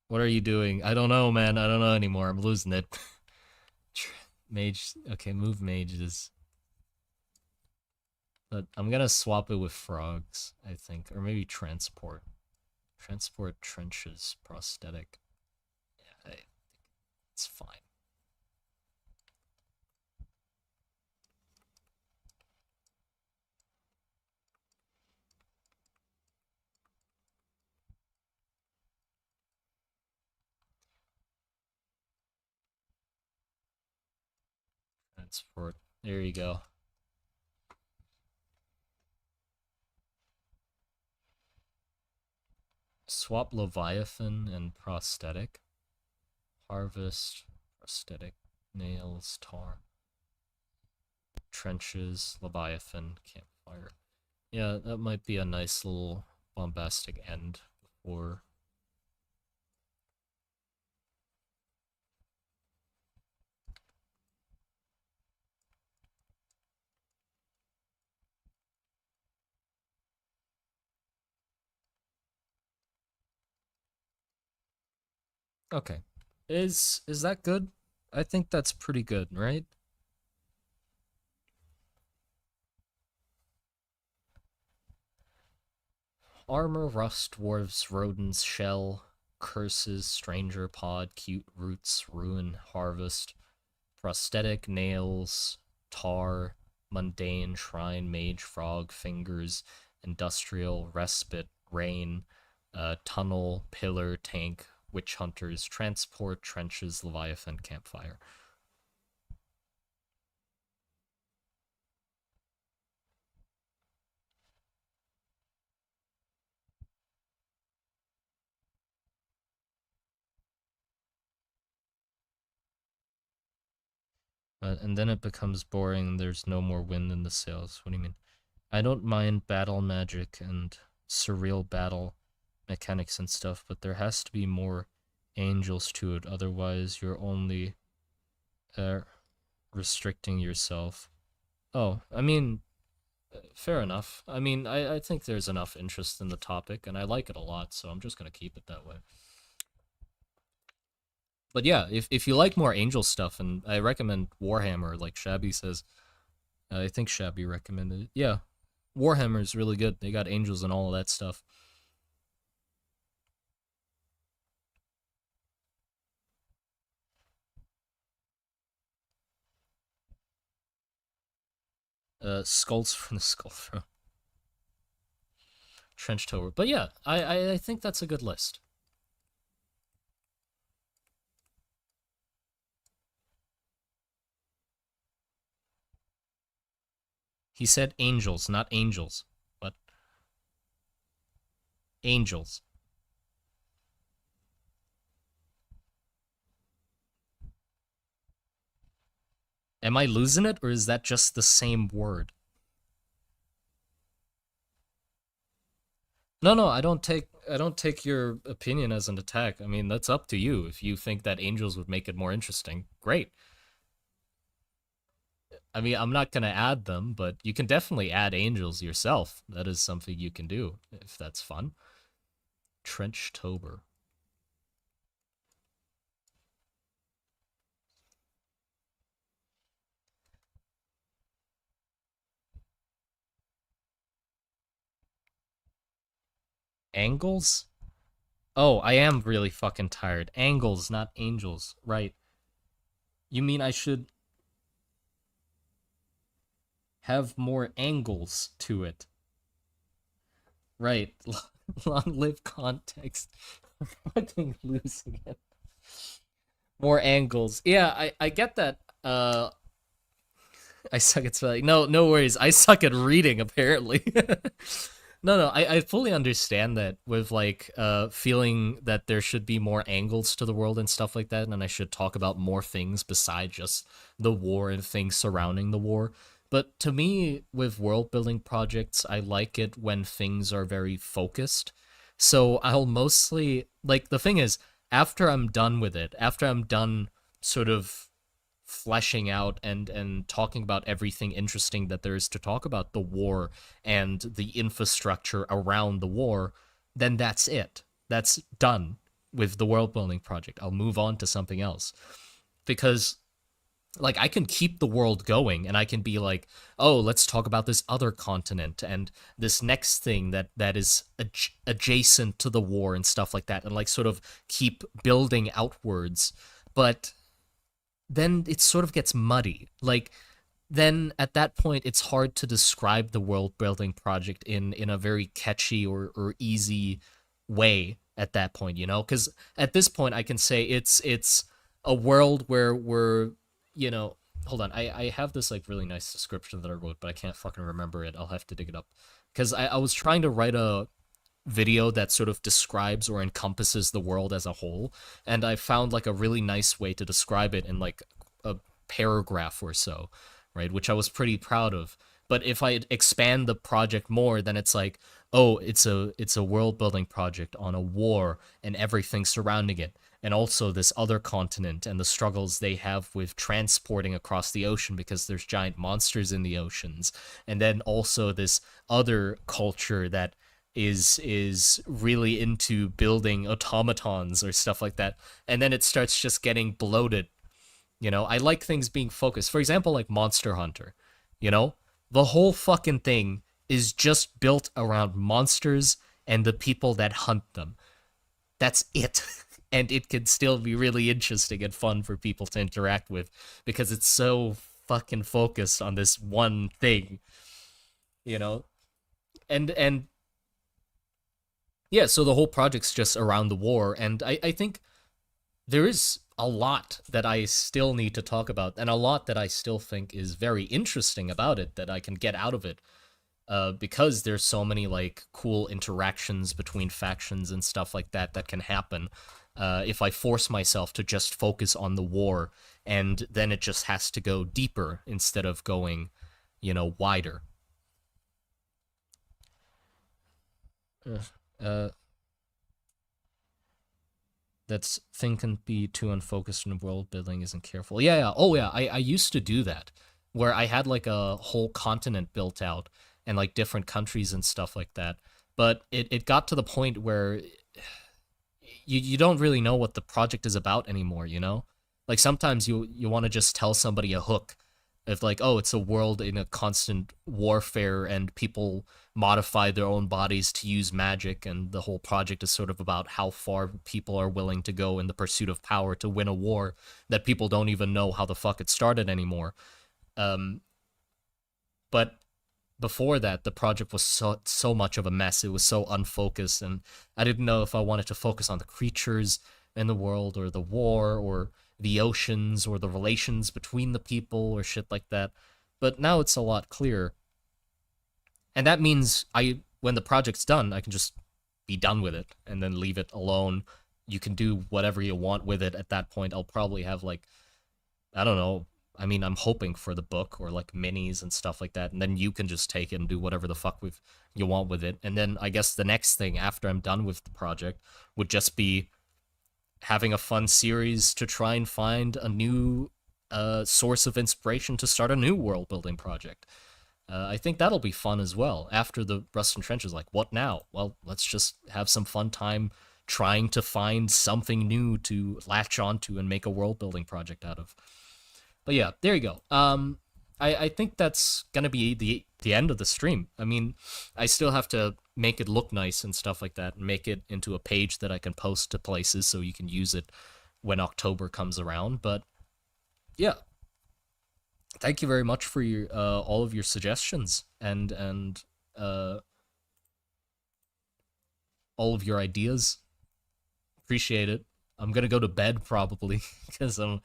What are you doing? I don't know, man. I don't know anymore. I'm losing it. Mage... Okay, move mages. But I'm gonna swap it with frogs, I think. Or maybe transport. Transport trenches, prosthetic. Yeah, it's fine. Transport. There you go. Swap Leviathan and prosthetic. Harvest, prosthetic, nails, tar. Trenches, Leviathan, campfire. Yeah, that might be a nice little bombastic end before. Okay. Is that good? I think that's pretty good, right? Armor, rust, dwarves, rodents, shell, curses, stranger, pod, cute, roots, ruin, harvest, prosthetic, nails, tar, mundane, shrine, mage, frog, fingers, industrial, respite, rain, tunnel, pillar, tank, witch hunters, transport, trenches, leviathan, campfire. And then it becomes boring. There's no more wind in the sails. What do you mean? I don't mind battle magic and surreal battle mechanics and stuff, but there has to be more angels to it. Otherwise, you're only uh, restricting yourself. Oh, I mean, fair enough. I mean, I think there's enough interest in the topic, and I like it a lot, so I'm just gonna keep it that way. But yeah, if you like more angel stuff, and I recommend Warhammer, like Shabby says, I think Shabby recommended it. Yeah, Warhammer is really good. They got angels and all of that stuff. Skulls from the Skull Throne, Trench Tower. But yeah, I think that's a good list. He said angels, not angels, but angels. Am I losing it, or is that just the same word? No, no, I don't take your opinion as an attack. I mean, that's up to you. If you think that angels would make it more interesting, great. I mean, I'm not gonna add them, but you can definitely add angels yourself. That is something you can do if that's fun. Trench Tober. Angles? Oh, I am really fucking tired. Angles, not angels. Right. You mean I should have more angles to it? Right. Long live context. Fucking losing it. More angles. Yeah, I get that. I suck at spelling. No, no worries. I suck at reading apparently. No, no, I fully understand that with like feeling that there should be more angles to the world and stuff like that, and I should talk about more things besides just the war and things surrounding the war. But to me, with world building projects, I like it when things are very focused. So I'll mostly like the thing is, after I'm done with it, after I'm done sort of fleshing out and talking about everything interesting that there is to talk about the war and the infrastructure around the war, then that's it. That's done with the world building project. I'll move on to something else because like I can keep the world going and I can be like, "Oh, let's talk about this other continent and this next thing that is adjacent to the war and stuff like that and like sort of keep building outwards." But then it sort of gets muddy. Like then at that point it's hard to describe the world building project in a very catchy or easy way at that point, you know? Cuz at this point I can say it's a world where we're, you know, hold on. I have this like really nice description that I wrote, but I can't fucking remember it. I'll have to dig it up. Cuz I was trying to write a video that sort of describes or encompasses the world as a whole, and I found like a really nice way to describe it in like a paragraph or so, right, which I was pretty proud of. But if I expand the project more, then it's like, oh, it's a world building project on a war and everything surrounding it, and also this other continent and the struggles they have with transporting across the ocean because there's giant monsters in the oceans, and then also this other culture that is really into building automatons or stuff like that, and then it starts just getting bloated. I like things being focused. For example, like Monster Hunter. You know, the whole fucking thing is just built around monsters and the people that hunt them. That's it. And it can still be really interesting and fun for people to interact with because it's so fucking focused on this one thing, you know? And yeah, so the whole project's just around the war, and I think there is a lot that I still need to talk about, and a lot that I still think is very interesting about it that I can get out of it. Because there's so many like cool interactions between factions and stuff like that that can happen. If I force myself to just focus on the war, and then it just has to go deeper instead of going, wider. Uh, that's thing can be too unfocused when world building isn't careful. Yeah, yeah. Oh yeah, I used to do that where I had like a whole continent built out and like different countries and stuff like that. But it got to the point where you don't really know what the project is about anymore, you know? Like sometimes you want to just tell somebody a hook of like, oh, it's a world in a constant warfare and people modify their own bodies to use magic, and the whole project is sort of about how far people are willing to go in the pursuit of power to win a war that people don't even know how the fuck it started anymore. Um, but before that, the project was so much of a mess. It was so unfocused, and I didn't know if I wanted to focus on the creatures in the world, or the war, or the oceans, or the relations between the people, or shit like that. But now it's a lot clearer. And that means when the project's done, I can just be done with it and then leave it alone. You can do whatever you want with it at that point. I'll probably have like, I don't know. I mean, I'm hoping for the book or like minis and stuff like that. And then you can just take it and do whatever the fuck you want with it. And then I guess the next thing after I'm done with the project would just be having a fun series to try and find a new source of inspiration to start a new world building project. I think that'll be fun as well. After the Rust and Trench is like, what now? Well, let's just have some fun time trying to find something new to latch onto and make a world building project out of. But yeah, there you go. I think that's gonna be the end of the stream. I mean, I still have to make it look nice and stuff like that, and make it into a page that I can post to places so you can use it when October comes around. But yeah, thank you very much for your all of your suggestions and all of your ideas. Appreciate it. I'm gonna go to bed probably because I'm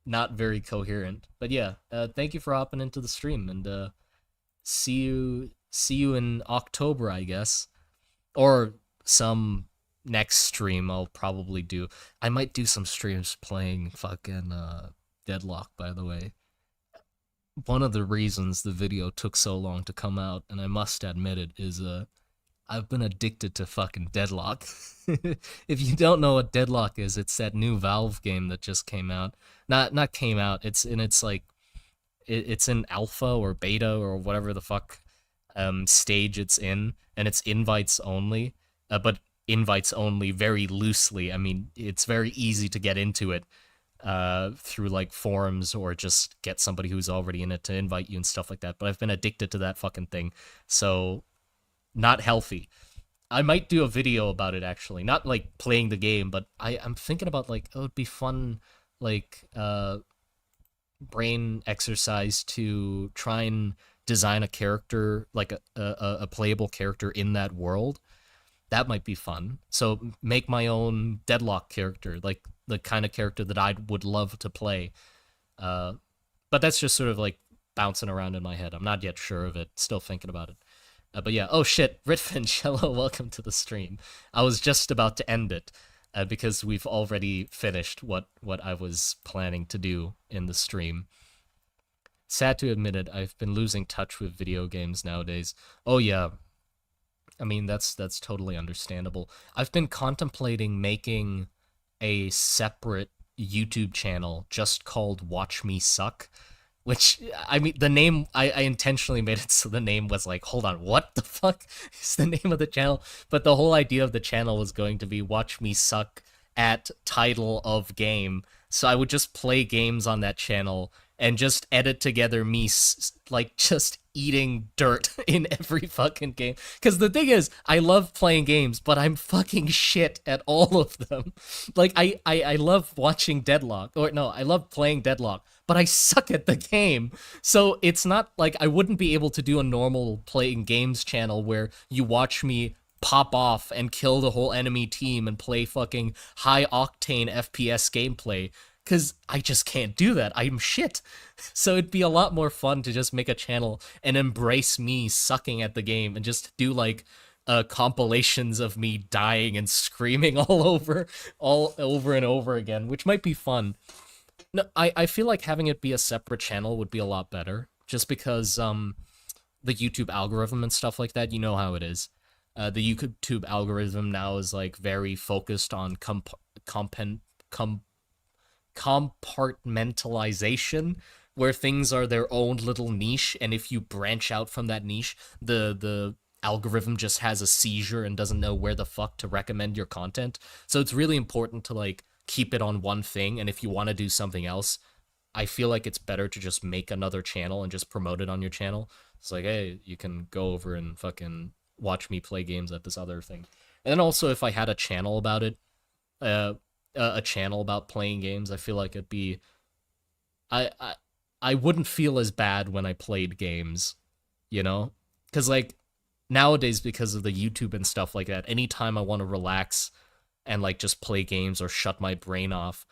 not very coherent. But yeah, thank you for hopping into the stream, and see you in October, I guess, or some next stream I'll probably do. I might do some streams playing fucking Deadlock, by the way. One of the reasons the video took so long to come out, and I must admit it, is I've been addicted to fucking Deadlock. If you don't know what Deadlock is, it's that new Valve game that just came out. Not came out. It's in its like it's in alpha or beta or whatever the fuck stage it's in, and it's invites only. But invites only very loosely. I mean, it's very easy to get into it through like forums, or just get somebody who's already in it to invite you and stuff like that. But I've been addicted to that fucking thing. So not healthy. I might do a video about it actually. Not like playing the game, but I'm thinking about like, oh, it'd be fun, like brain exercise to try and design a character, like a playable character in that world. That might be fun. So make my own Deadlock character, like the kind of character that I would love to play. But that's just sort of like bouncing around in my head. I'm not yet sure of it. Still thinking about it. But yeah, oh shit, Ritfinch, hello, welcome to the stream. I was just about to end it, because we've already finished what I was planning to do in the stream. Sad to admit it, I've been losing touch with video games nowadays. Oh yeah, I mean, that's totally understandable. I've been contemplating making a separate YouTube channel just called Watch Me Suck, which I mean the name I intentionally made it so the name was like, hold on, what the fuck is the name of the channel? But the whole idea of the channel was going to be watch me suck at title of game. So I would just play games on that channel and just edit together me like just eating dirt in every fucking game. Because the thing is, I love playing games, but I'm fucking shit at all of them. Like I love watching Deadlock, or no, I love playing Deadlock, but I suck at the game. So it's not like I wouldn't be able to do a normal playing games channel where you watch me pop off and kill the whole enemy team and play fucking high octane FPS gameplay, because I just can't do that. I'm shit. So it'd be a lot more fun to just make a channel and embrace me sucking at the game and just do like compilations of me dying and screaming all over and over again, which might be fun. No, I feel like having it be a separate channel would be a lot better, just because the YouTube algorithm and stuff like that, you know how it is. The YouTube algorithm now is like very focused on compartmentalization, where things are their own little niche, and if you branch out from that niche, the algorithm just has a seizure and doesn't know where the fuck to recommend your content. So it's really important to like keep it on one thing, and if you want to do something else, I feel like it's better to just make another channel and just promote it on your channel. It's like, hey, you can go over and fucking watch me play games at this other thing. And then also, if I had a channel about it, uh, a channel about playing games, I feel like it'd be, I, I, I wouldn't feel as bad when I played games, you know, because like nowadays, because of the YouTube and stuff like that, anytime I want to relax and like just play games or shut my brain off,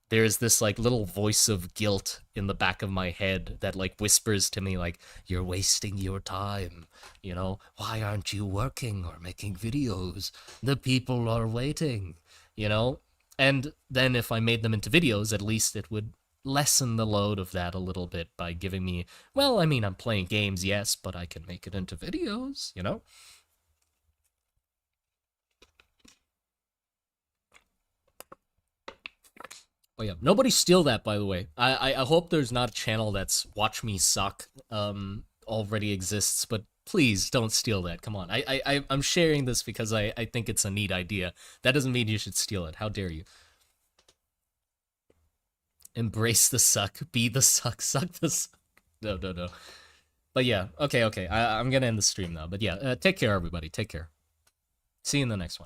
there's this like little voice of guilt in the back of my head that like whispers to me like, you're wasting your time, you know, why aren't you working or making videos, the people are waiting, you know. And then if I made them into videos, at least it would lessen the load of that a little bit by giving me, well, I mean, I'm playing games, yes, but I can make it into videos, you know. Oh yeah, nobody steal that, by the way. I hope there's not a channel that's Watch Me Suck already exists, but please don't steal that. Come on, I'm sharing this because I think it's a neat idea. That doesn't mean you should steal it. How dare you? Embrace the suck, be the suck, suck the suck. No, no, no. But yeah, okay, okay. I'm gonna end the stream now. But yeah, take care, everybody. Take care. See you in the next one.